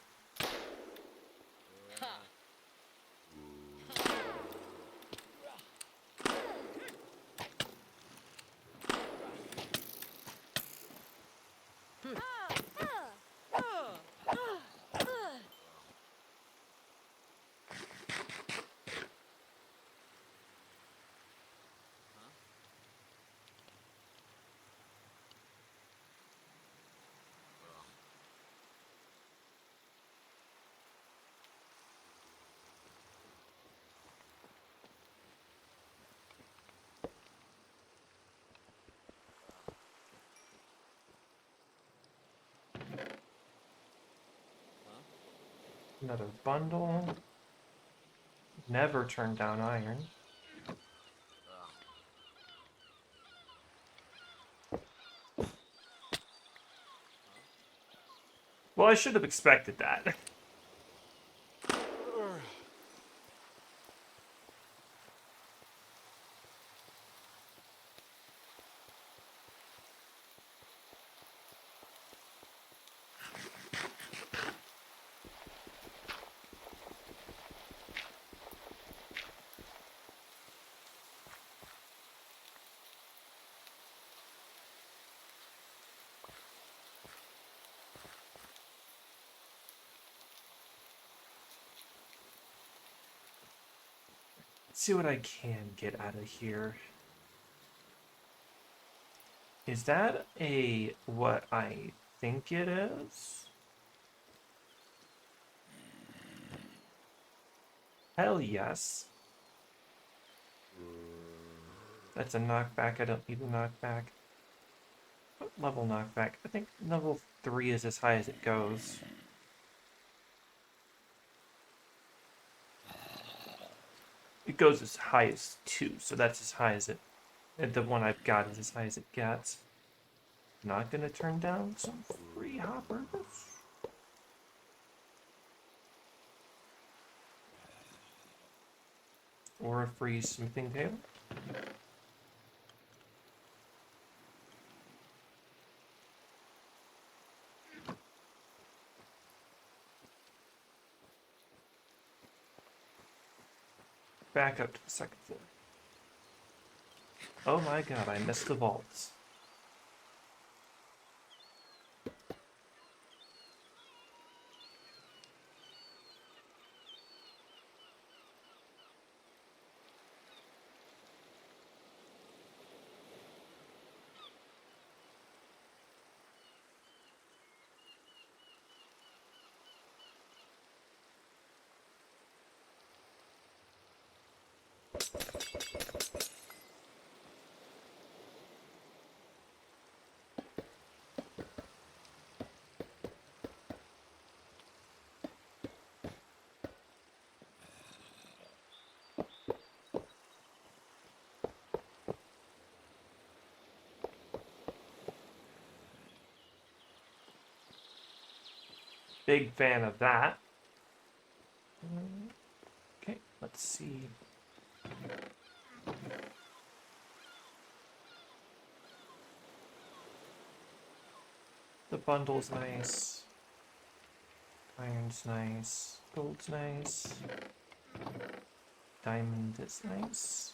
Another bundle. Never turn down iron. Well, I should have expected that. Let's see what I can get out of here. Is that a what I think it is? Hell yes. That's a knockback. I don't need a knockback. What level knockback? I think level 3 is as high as it goes. It goes as high as 2, so that's as high as it... The one I've got is as high as it gets. Not gonna turn down some free hoppers. Or a free smithing table. Back up to the second floor. Oh my god, I missed the vaults. Big fan of that. Okay, let's see. The bundle's nice. Iron's nice. Gold's nice. Diamond is nice.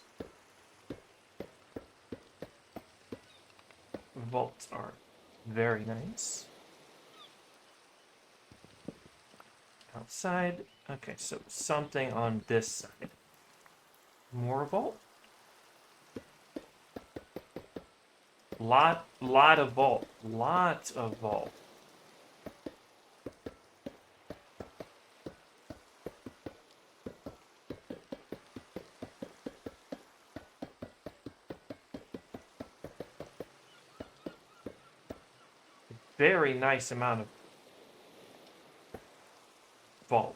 Vaults are very nice. Outside. Okay, so something on this side. More vault. Lot of vault. Lots of vault. Very nice amount of vault.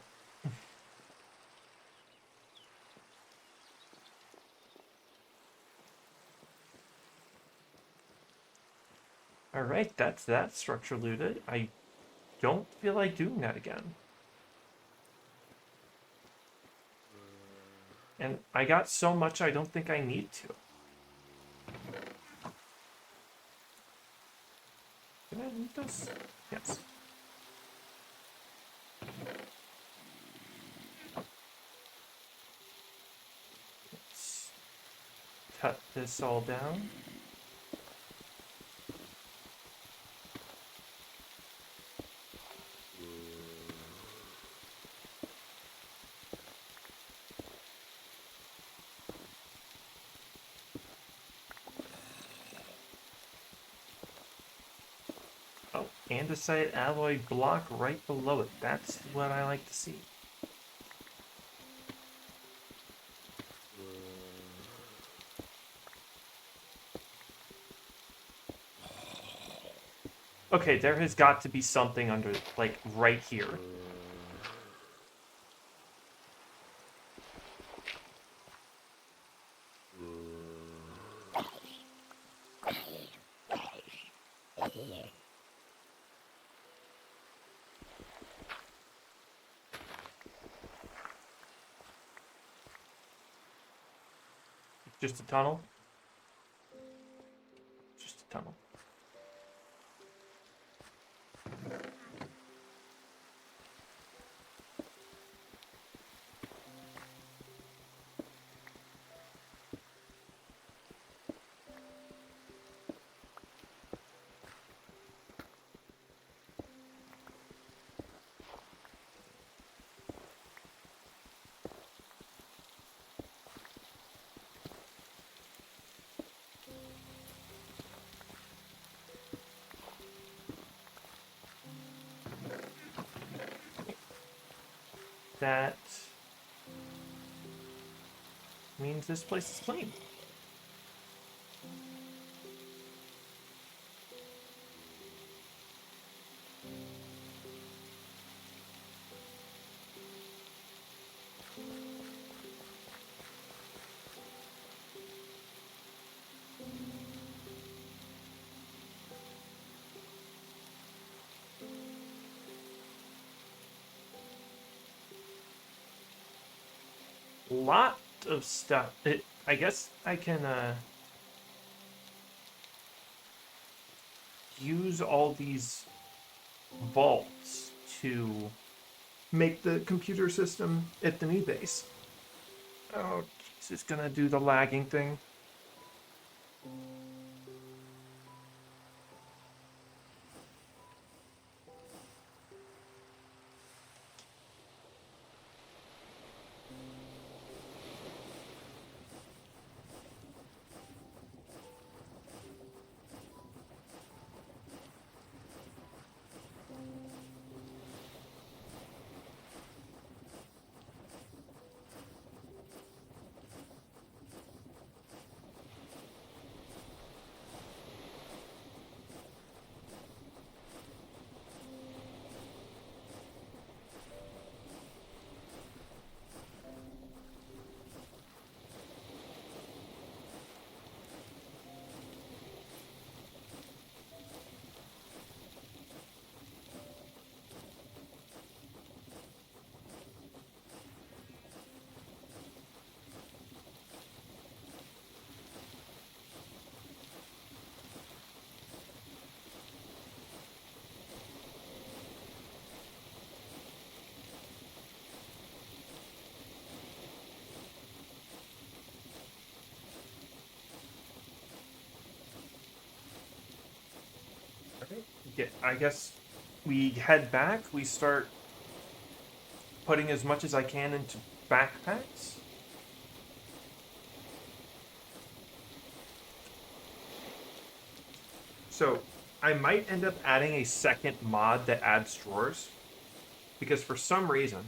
Alright, that's that structure looted. I don't feel like doing that again. And I got so much I don't think I need to. Can I move this? Yes. Let's cut this all down. Oh, andesite alloy block right below it. That's what I like to see. Okay, there has got to be something under, like, right here. Just a tunnel? Just a tunnel. That means this place is clean. Lot of stuff. I guess I can use all these vaults to make the computer system at the new base. Oh, jeez, it's gonna do the lagging thing. Okay. Yeah, I guess we head back. We start putting as much as I can into backpacks. So I might end up adding a second mod that adds drawers because for some reason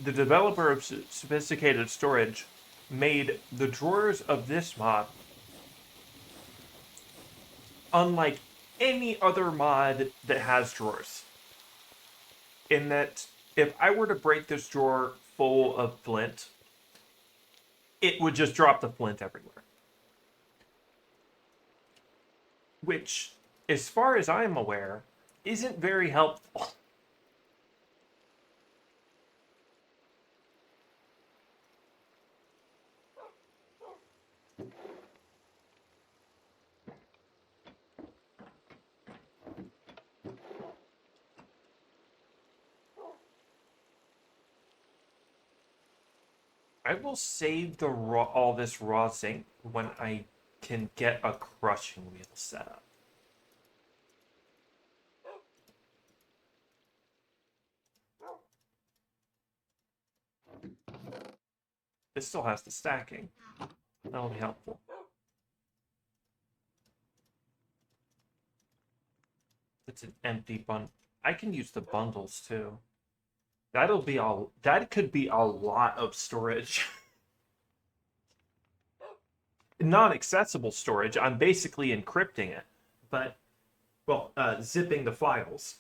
the developer of Sophisticated Storage made the drawers of this mod unlike any other mod that has drawers. In that, if I were to break this drawer full of flint, it would just drop the flint everywhere. Which, as far as I'm aware, isn't very helpful. I will save the raw all this raw zinc when I can get a crushing wheel set up. This still has the stacking. That'll be helpful. It's an empty bundle. I can use the bundles too. That'll be all. That could be a lot of storage. Non-accessible storage. I'm basically encrypting it, but well, zipping the files.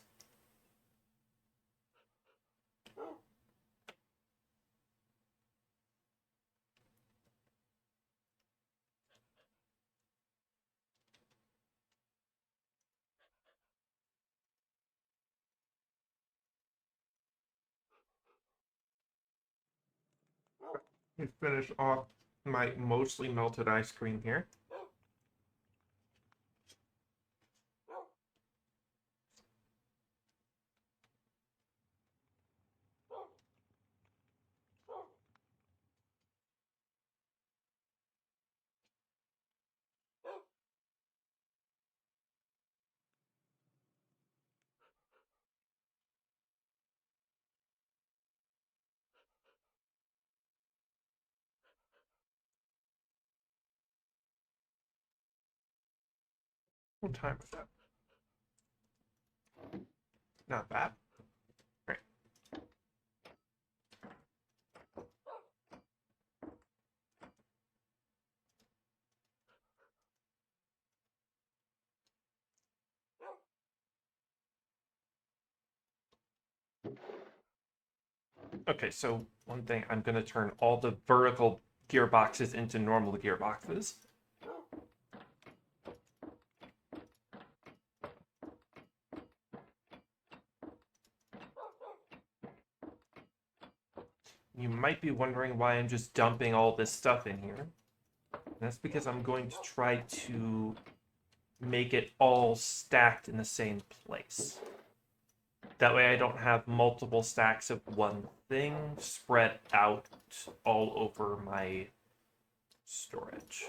Let me finish off my mostly melted ice cream here. What time is that? Not bad. Right. Okay, so one thing, I'm going to turn all the vertical gearboxes into normal gearboxes. You might be wondering why I'm just dumping all this stuff in here. That's because I'm going to try to make it all stacked in the same place. That way I don't have multiple stacks of one thing spread out all over my storage.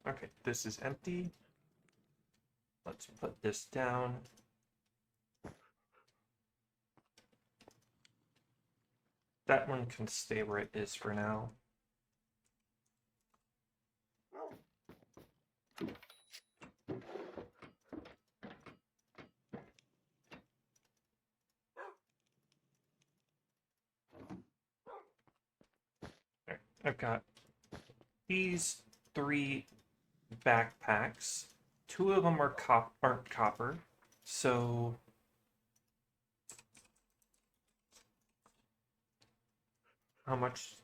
Okay, this is empty. Let's put this down. That one can stay where it is for now. There. I've got these 3 backpacks. 2 of them aren't copper, so how much?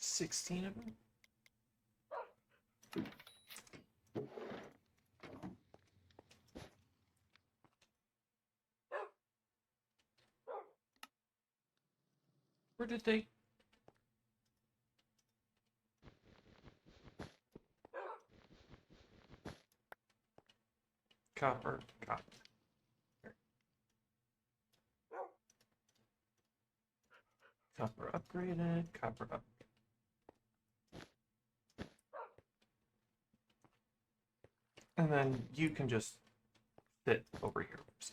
$16 of them? Where did they? Copper. Copper upgraded. Copper up. And then you can just sit over here. Oops.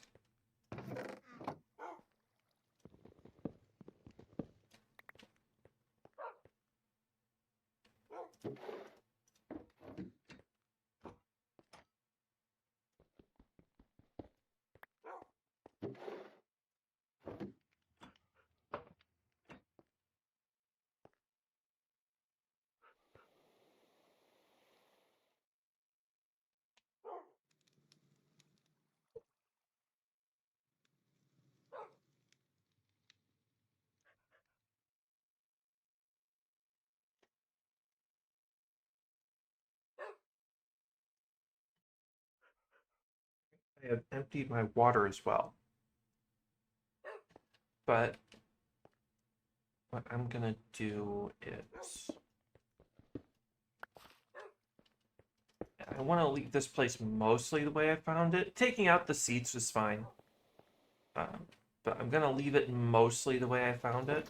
I have emptied my water as well. But what I'm gonna do is I want to leave this place mostly the way I found it. Taking out the seats was fine, um, but I'm gonna leave it mostly the way I found it.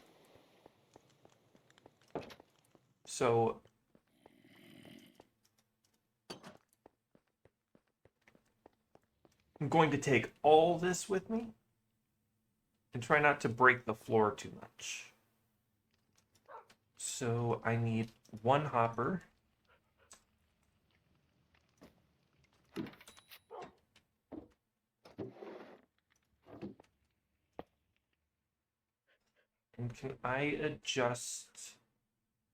So I'm going to take all this with me and try not to break the floor too much. So I need one hopper. And can I adjust?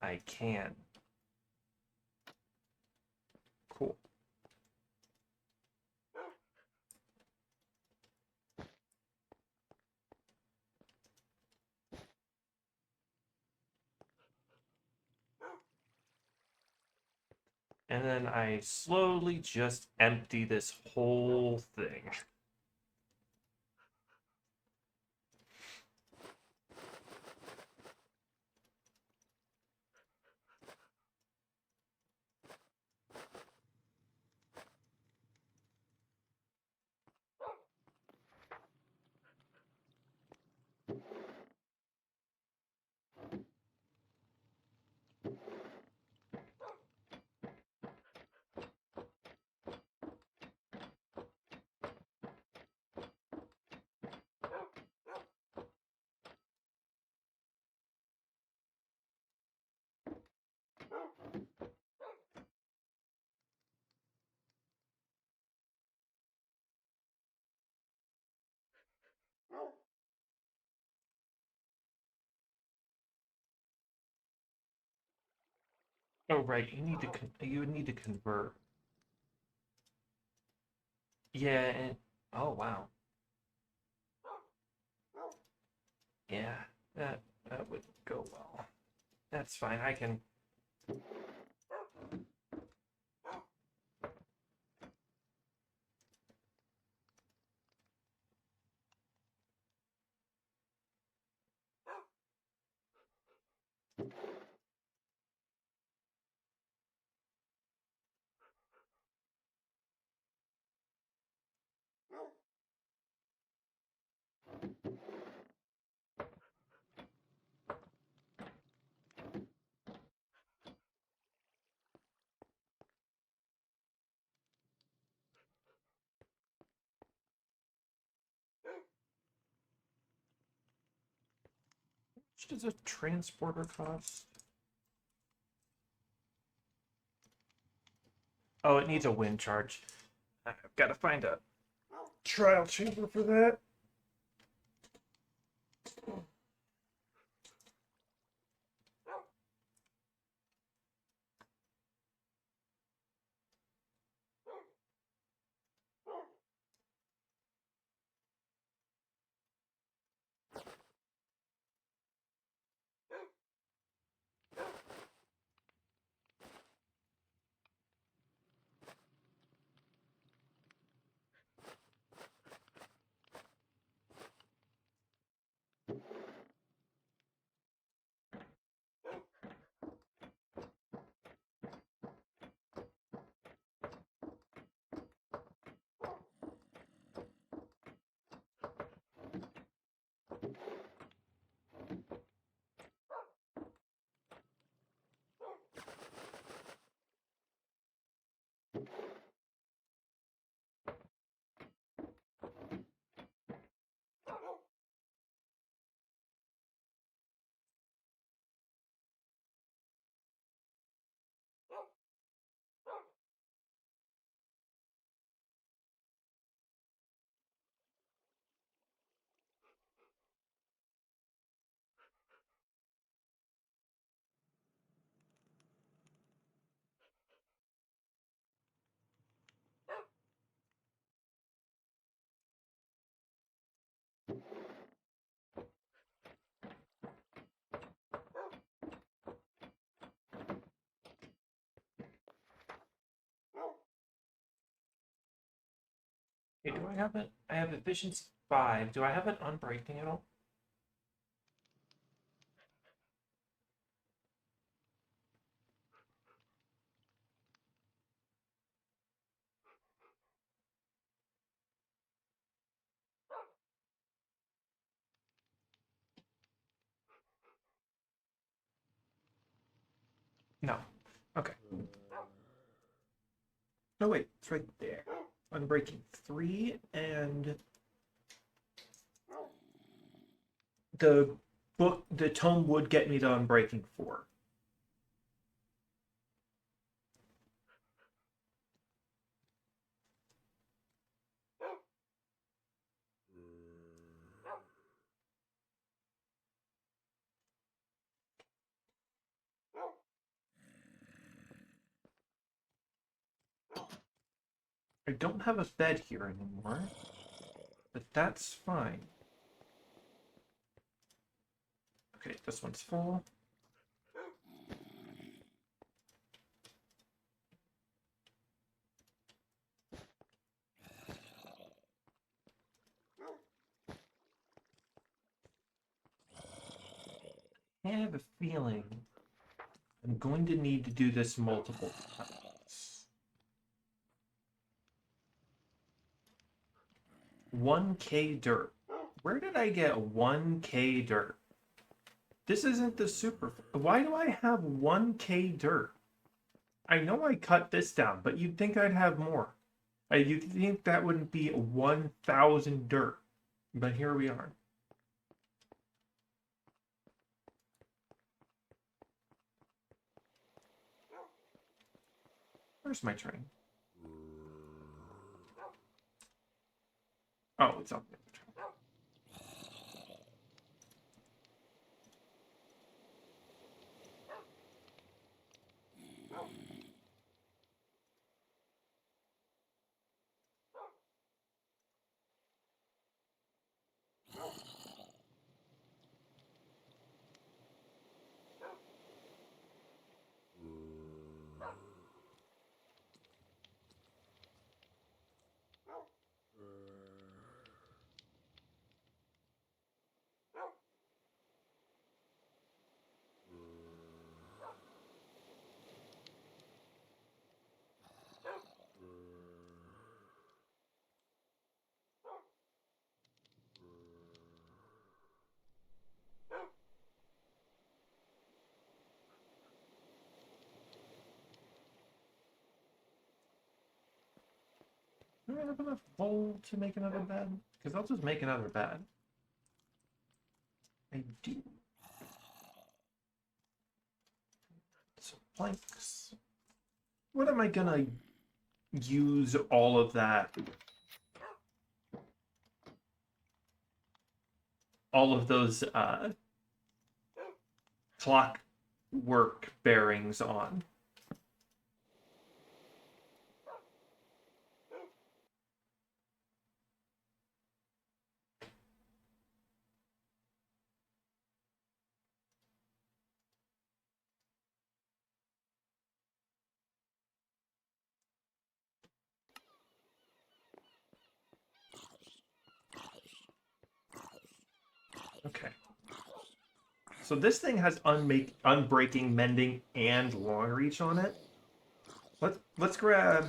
I can. Cool. And then I slowly just empty this whole thing. Oh right, you would need to convert. Yeah, and oh wow. Yeah, that that would go well. That's fine. I can. Which does a transporter cost? Oh, it needs a wind charge. I've got to find a trial chamber for that. Okay, do I have it? I have efficiency 5. Do I have it on breaking at all? Okay. No, wait, it's right there. Unbreaking 3, and the tome would get me to Unbreaking 4. I don't have a bed here anymore, but that's fine. Okay, this one's full. I have a feeling I'm going to need to do this multiple times. 1K dirt. Where did I get 1K dirt? This isn't the super. Why do I have 1K dirt? I know I cut this down, but you'd think I'd have more. You'd think that wouldn't be 1,000 dirt. But here we are. Where's my train? Oh, it's up there. Do I have enough coal to make another bed? Because I'll just make another bed. I do. Some planks. What am I gonna use all of that? All of those clockwork bearings on. Okay. So this thing has unbreaking, mending, and long reach on it. Let's grab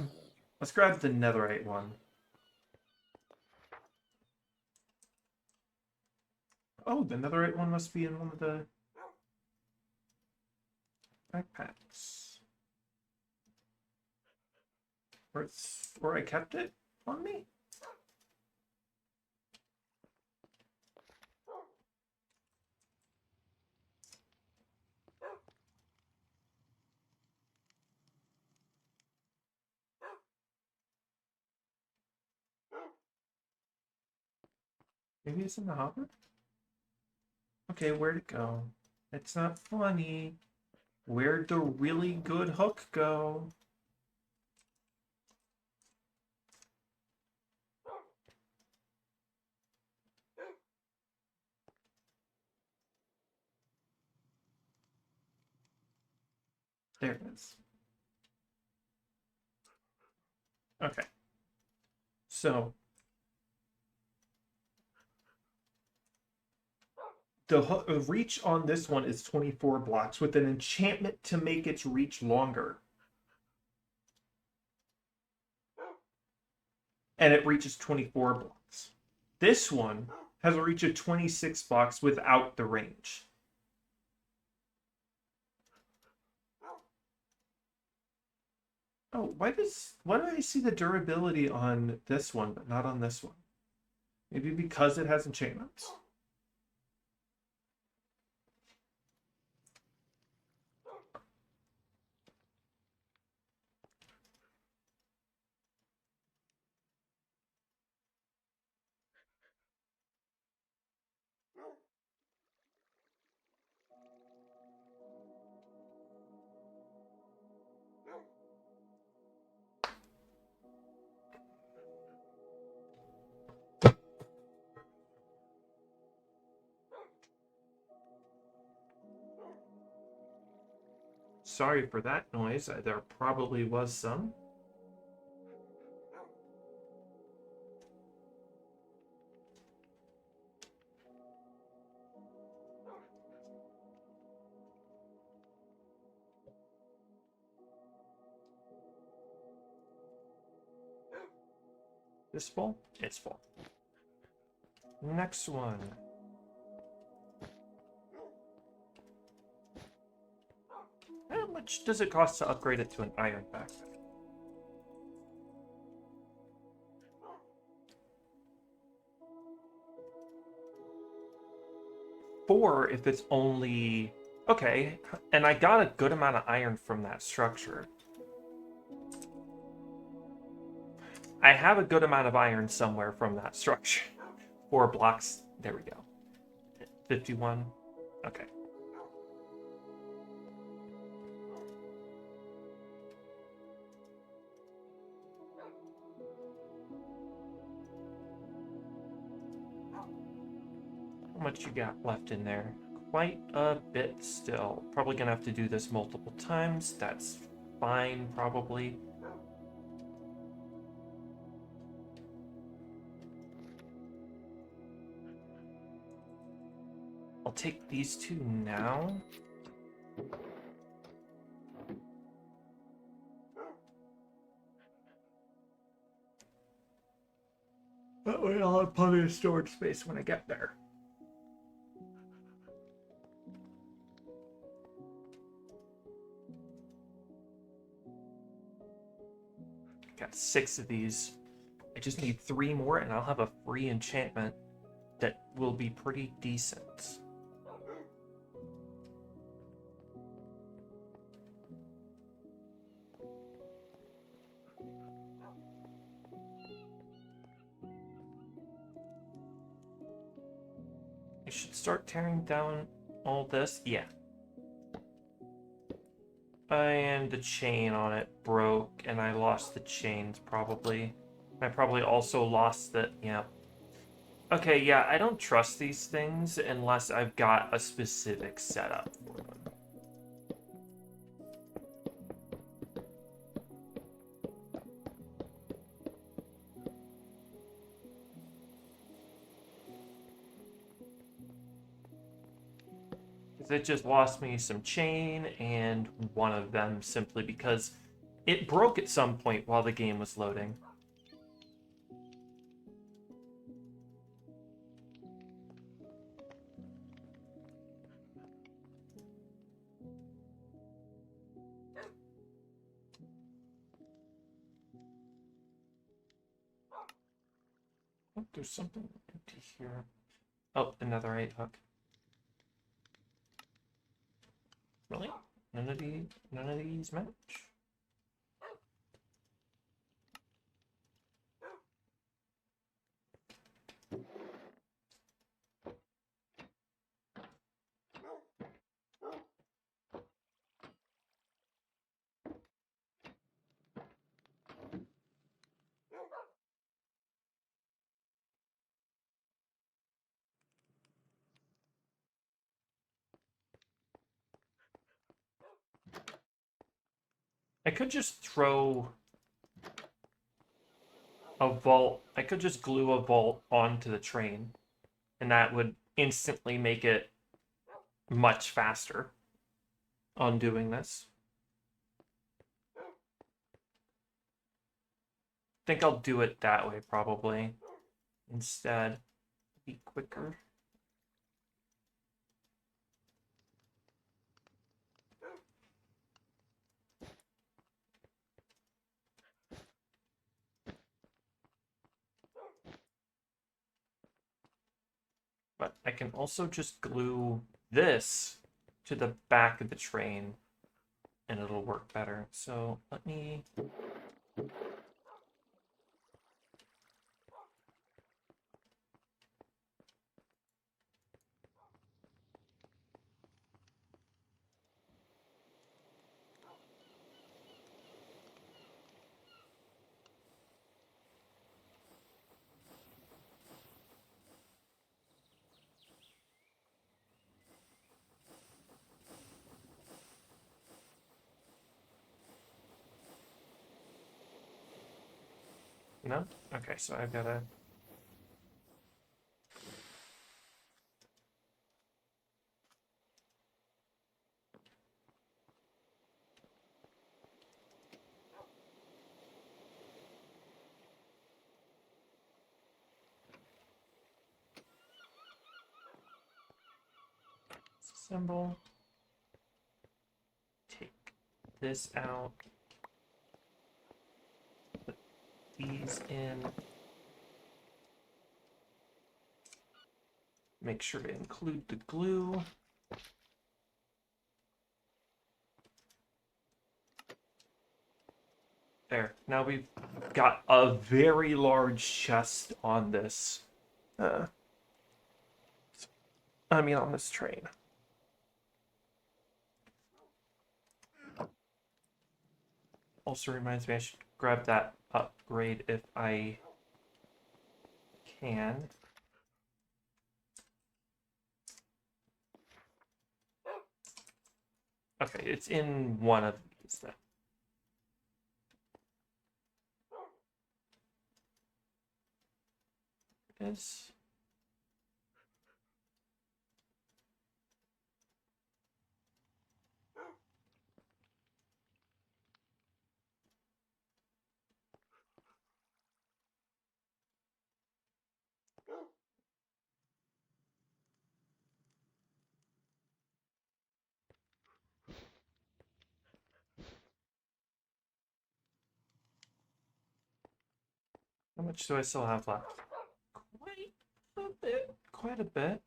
the netherite one. Oh, the netherite one must be in one of the backpacks. Where I kept it on me? Maybe it's in the hopper? Okay, where'd it go? It's not funny. Where'd the really good hook go? There it is. Okay. So the reach on this one is 24 blocks with an enchantment to make its reach longer. And it reaches 24 blocks. This one has a reach of 26 blocks without the range. Oh, why do I see the durability on this one but not on this one? Maybe because it has enchantments. Sorry for that noise. There probably was some. This full? It's full. Next one. How much does it cost to upgrade it to an iron backpack? 4 if it's only... Okay, and I got a good amount of iron from that structure. I have a good amount of iron somewhere from that structure. 4 blocks. There we go. 51. Okay. How much you got left in there? Quite a bit still. Probably gonna have to do this multiple times. That's fine, probably. I'll take these two now. That way I'll have plenty of storage space when I get there. Got 6 of these. I just need 3 more and I'll have a free enchantment that will be pretty decent. I should start tearing down all this. Yeah. And the chain on it broke, and I lost the chains, probably. I probably also lost the... Yeah. Okay, yeah, I don't trust these things unless I've got a specific setup for them. Because it just lost me some chain, and one of them simply because it broke at some point while the game was loading. Oh, there's something empty here. Oh, another 8 hook. Really? None of these match? I could just throw a vault. I could just glue a vault onto the train, and that would instantly make it much faster on doing this. I think I'll do it that way, probably. Instead, be quicker. But I can also just glue this to the back of the train and it'll work better. So let me... No? Okay, so I've got to... Symbol. Take this out. Put these in. Make sure to include the glue. There. Now we've got a very large chest on this. On this train. Also reminds me I should grab that upgrade if I can. Okay, it's in one of these then. It is. How much do I still have left? Quite a bit. Quite a bit.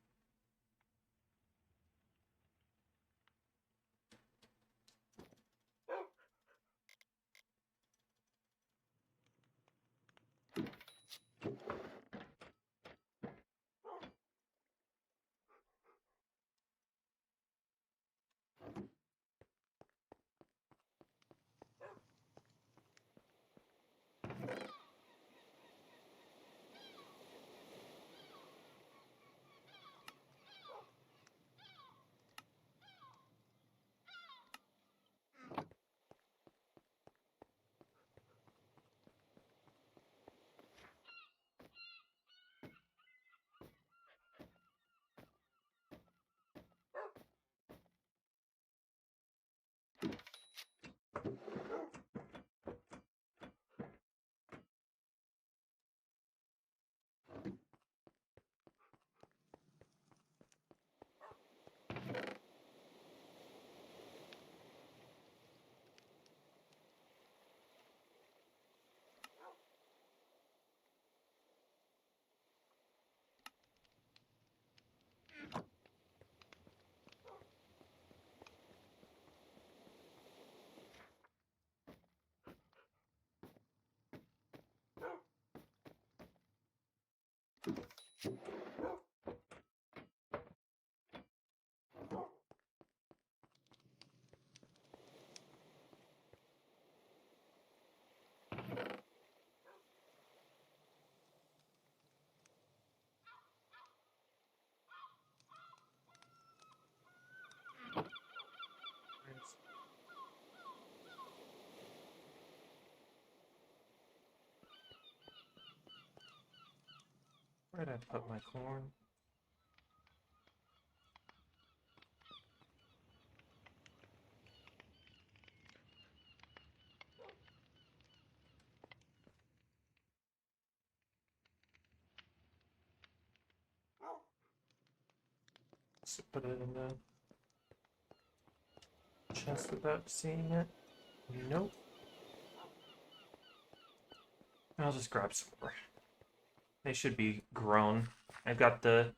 Where did I put my corn? So put it in the chest without seeing it. Nope. I'll just grab some more. They should be grown. I've got the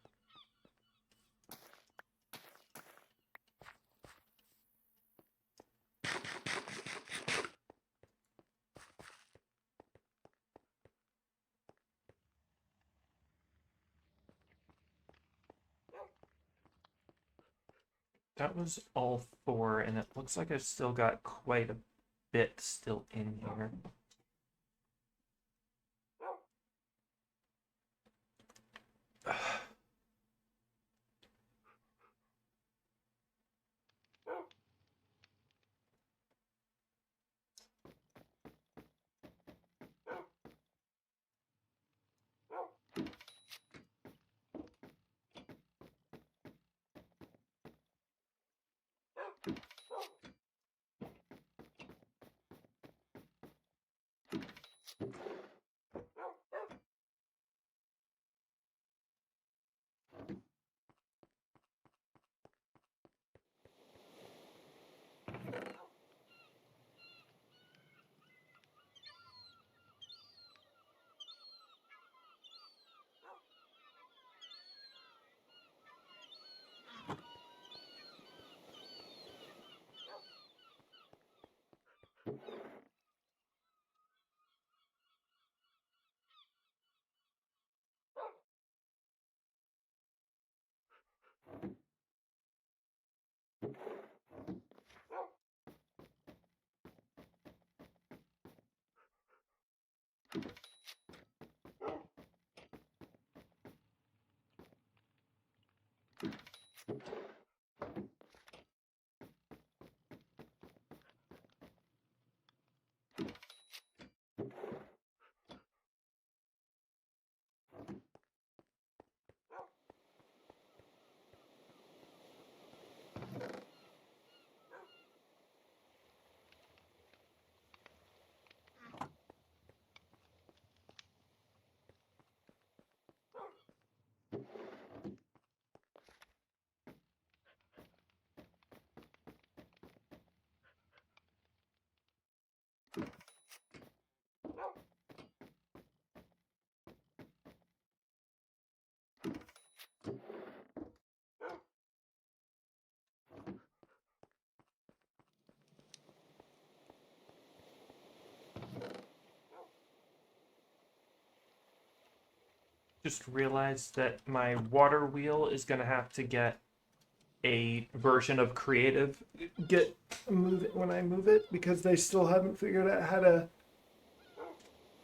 That was all 4, and it looks like I've still got quite a bit still in here. Just realized that my water wheel is gonna have to get a version of creative get move it when I move it, because they still haven't figured out how to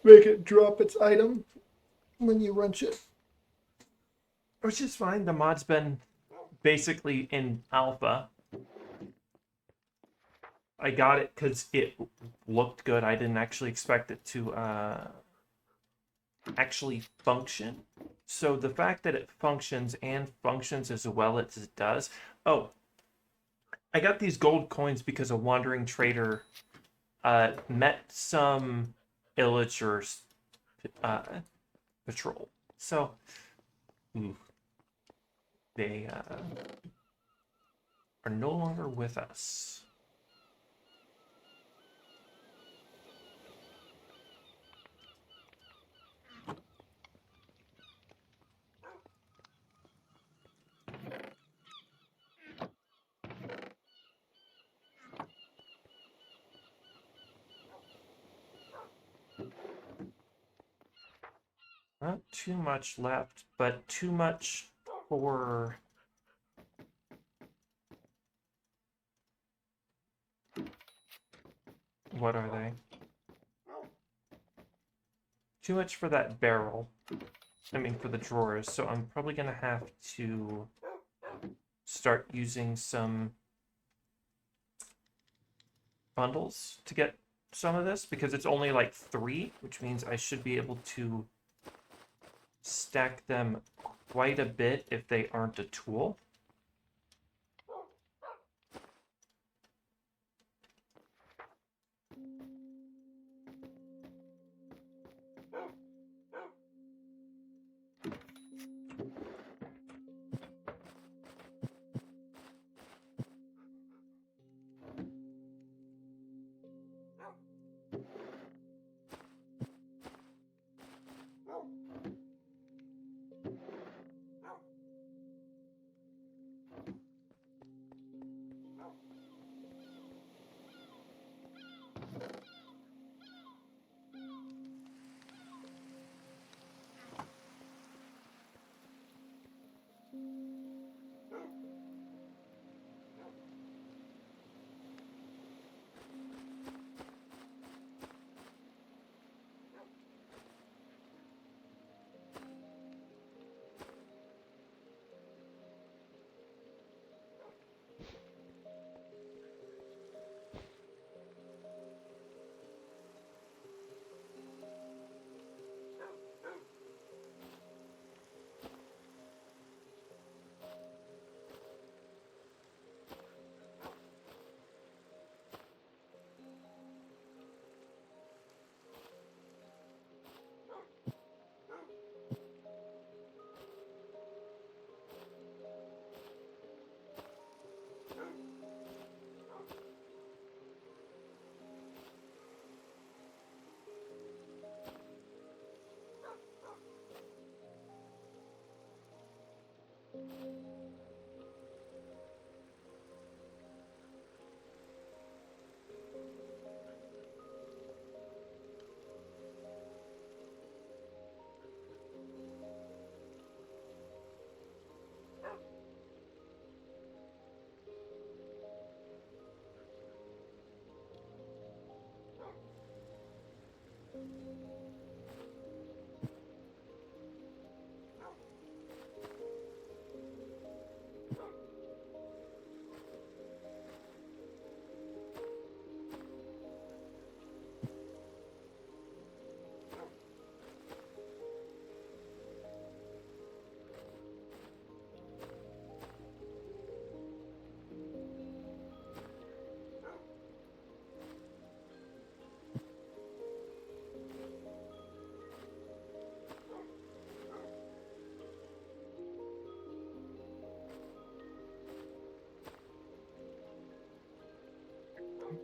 make it drop its item when you wrench it. Which is fine. The mod's been basically in alpha. I got it because it looked good. I didn't actually expect it to actually function. So the fact that it functions and functions as well as it does. Oh, I got these gold coins because a wandering trader met some illagers patrol. So they are no longer with us. Not too much left, but too much for... What are they? Too much for that barrel. I mean, for the drawers. So I'm probably going to have to start using some bundles to get some of this, because it's only like 3, which means I should be able to stack them quite a bit if they aren't a tool.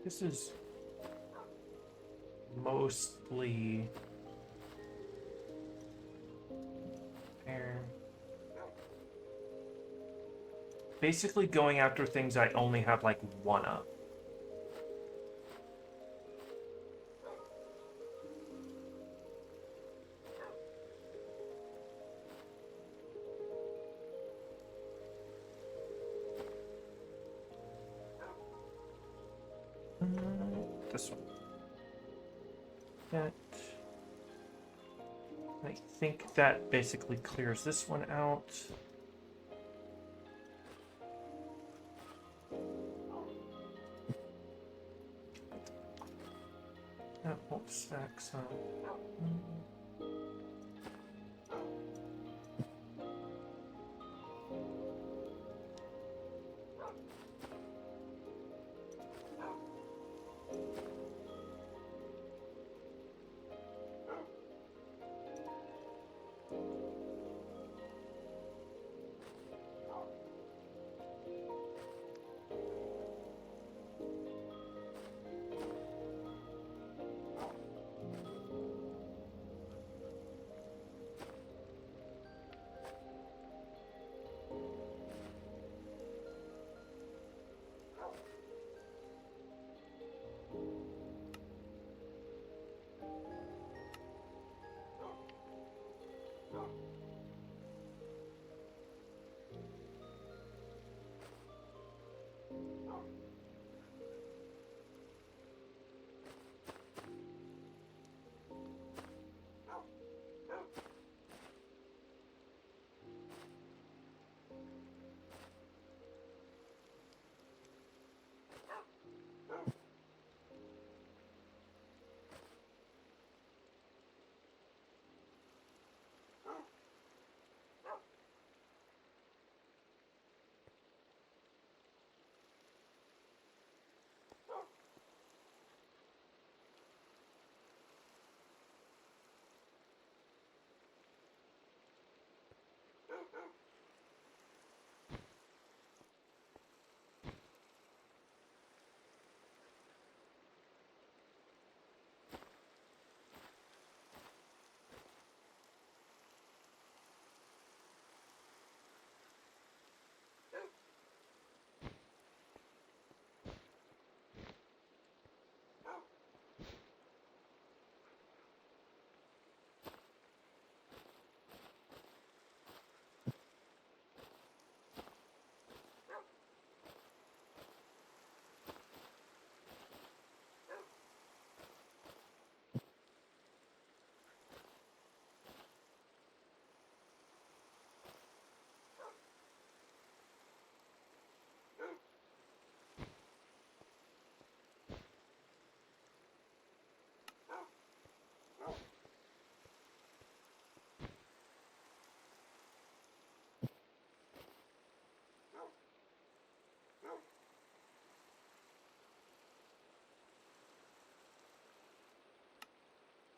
This is mostly air. Basically going after things I only have like one of. This one. That. I think that basically clears this one out. That won't stack some.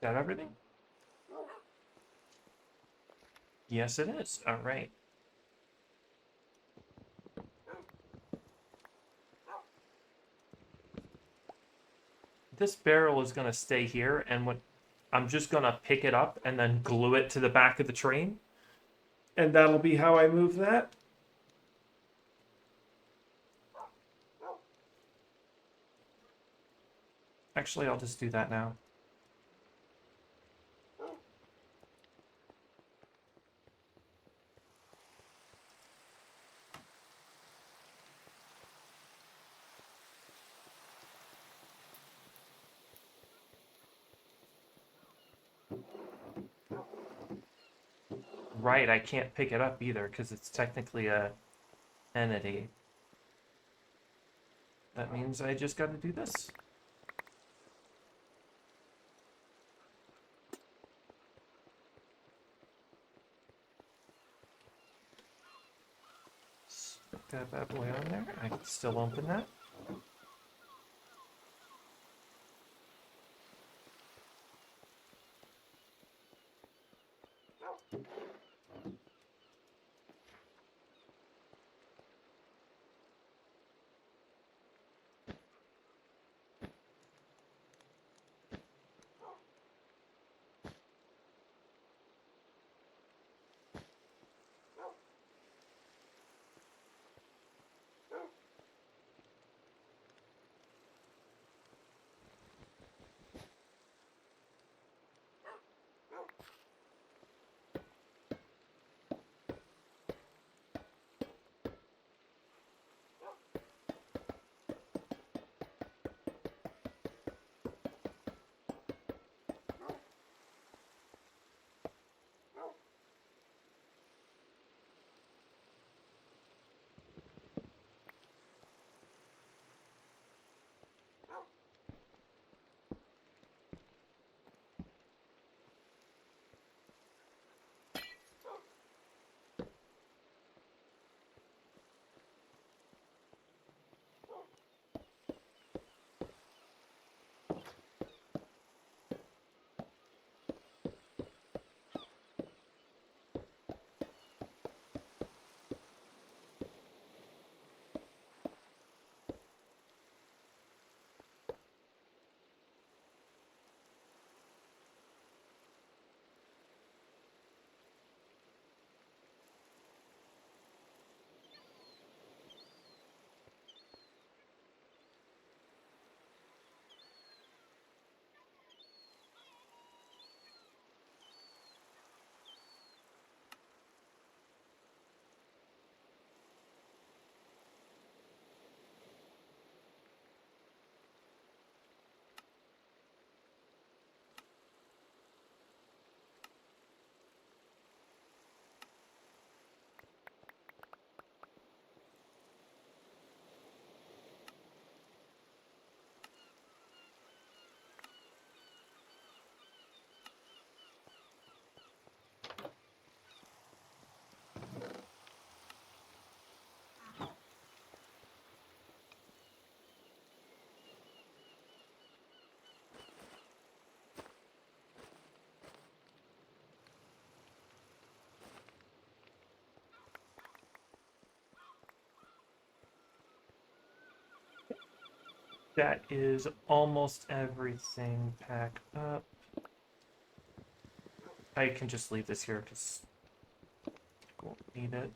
Is that everything? Yes, it is. All right. This barrel is going to stay here, and when I'm just going to pick it up and then glue it to the back of the train. And that'll be how I move that. Actually, I'll just do that now. Right, I can't pick it up either because it's technically a entity. That means I just gotta do this. Stick that bad boy on there. I can still open that. That is almost everything packed up. I can just leave this here because I won't need it.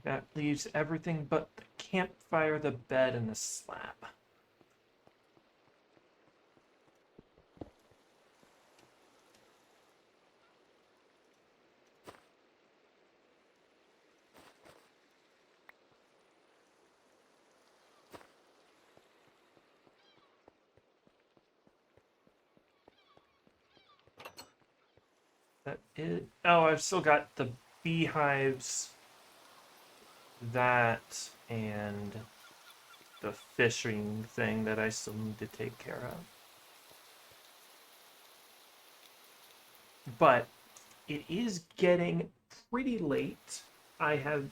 That leaves everything but the campfire, the bed, and the slab. That is. Oh, I've still got the beehives, that, and the fishing thing that I still need to take care of. But it is getting pretty late. I have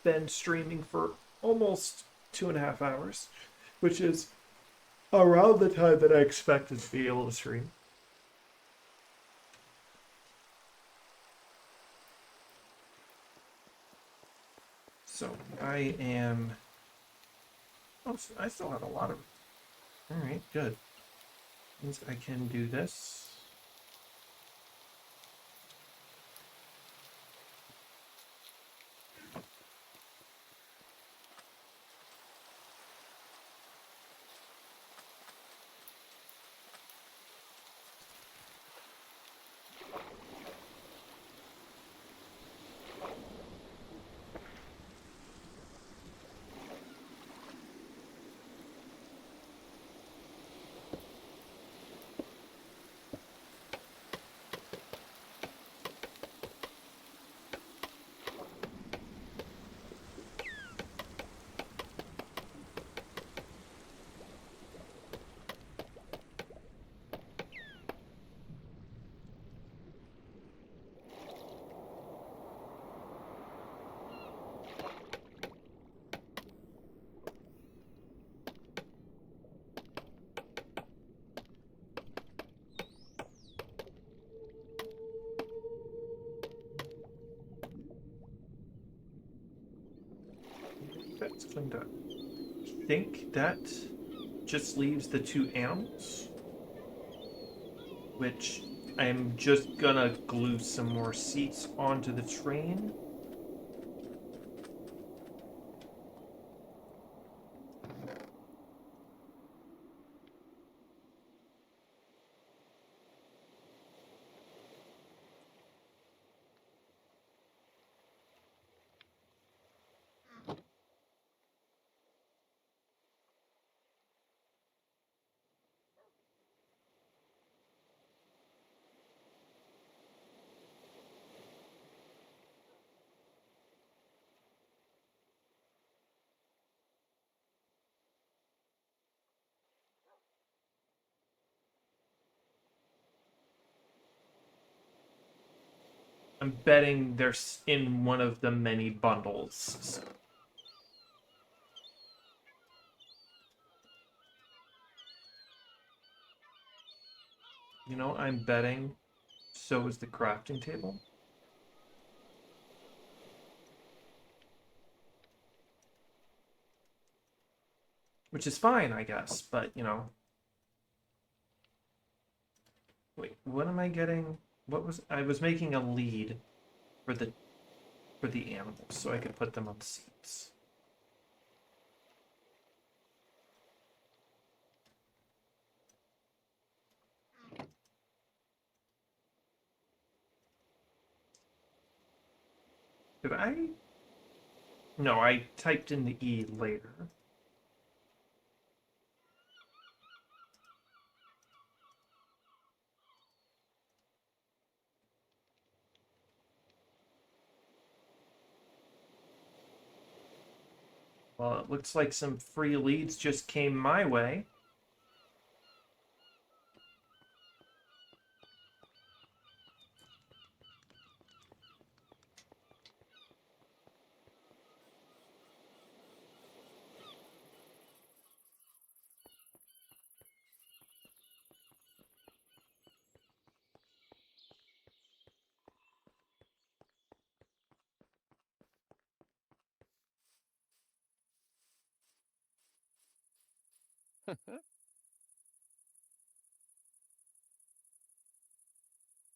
been streaming for almost 2.5 hours, which is around the time that I expected to be able to stream. So I am. Oh, I still have a lot of. All right, good. Means I can do this. It's cleaned up. I think that just leaves the two animals, which I'm just gonna glue some more seats onto the train. I'm betting they're in one of the many bundles. You know, I'm betting so is the crafting table. Which is fine, I guess, but, you know. Wait, what am I getting? I was making a lead for the animals so I could put them on seats. Did I? No, I typed in the E later. Well, it looks like some free leads just came my way. Do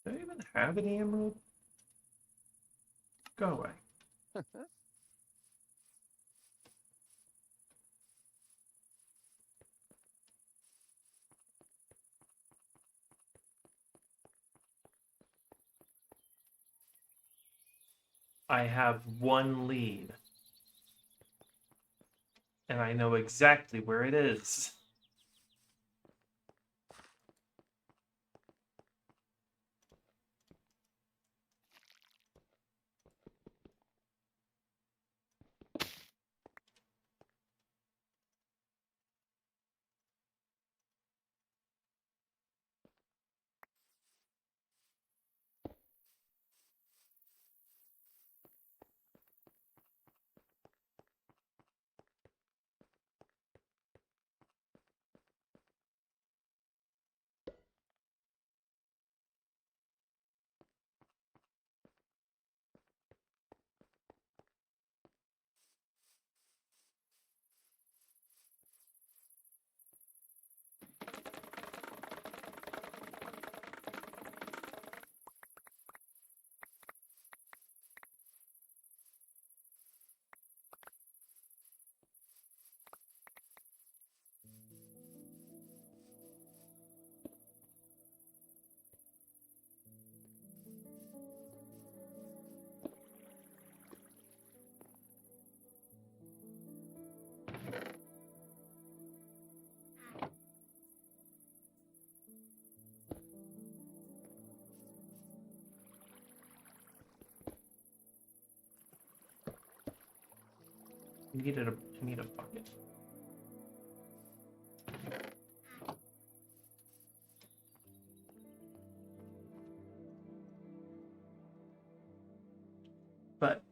I even have any emerald? Go away. I have one lead. And I know exactly where it is. I need a bucket. But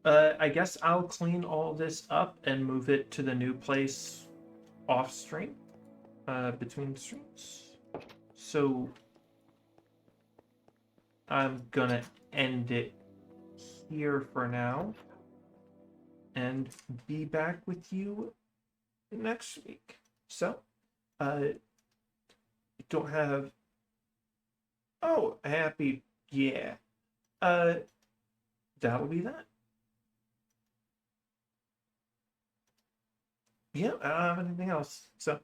I guess I'll clean all this up and move it to the new place off stream, between streams. So I'm gonna end it here for now. and be back with you next week. So, don't have. Oh, happy. Yeah. Uh, that'll be that. Yeah, I don't have anything else. So,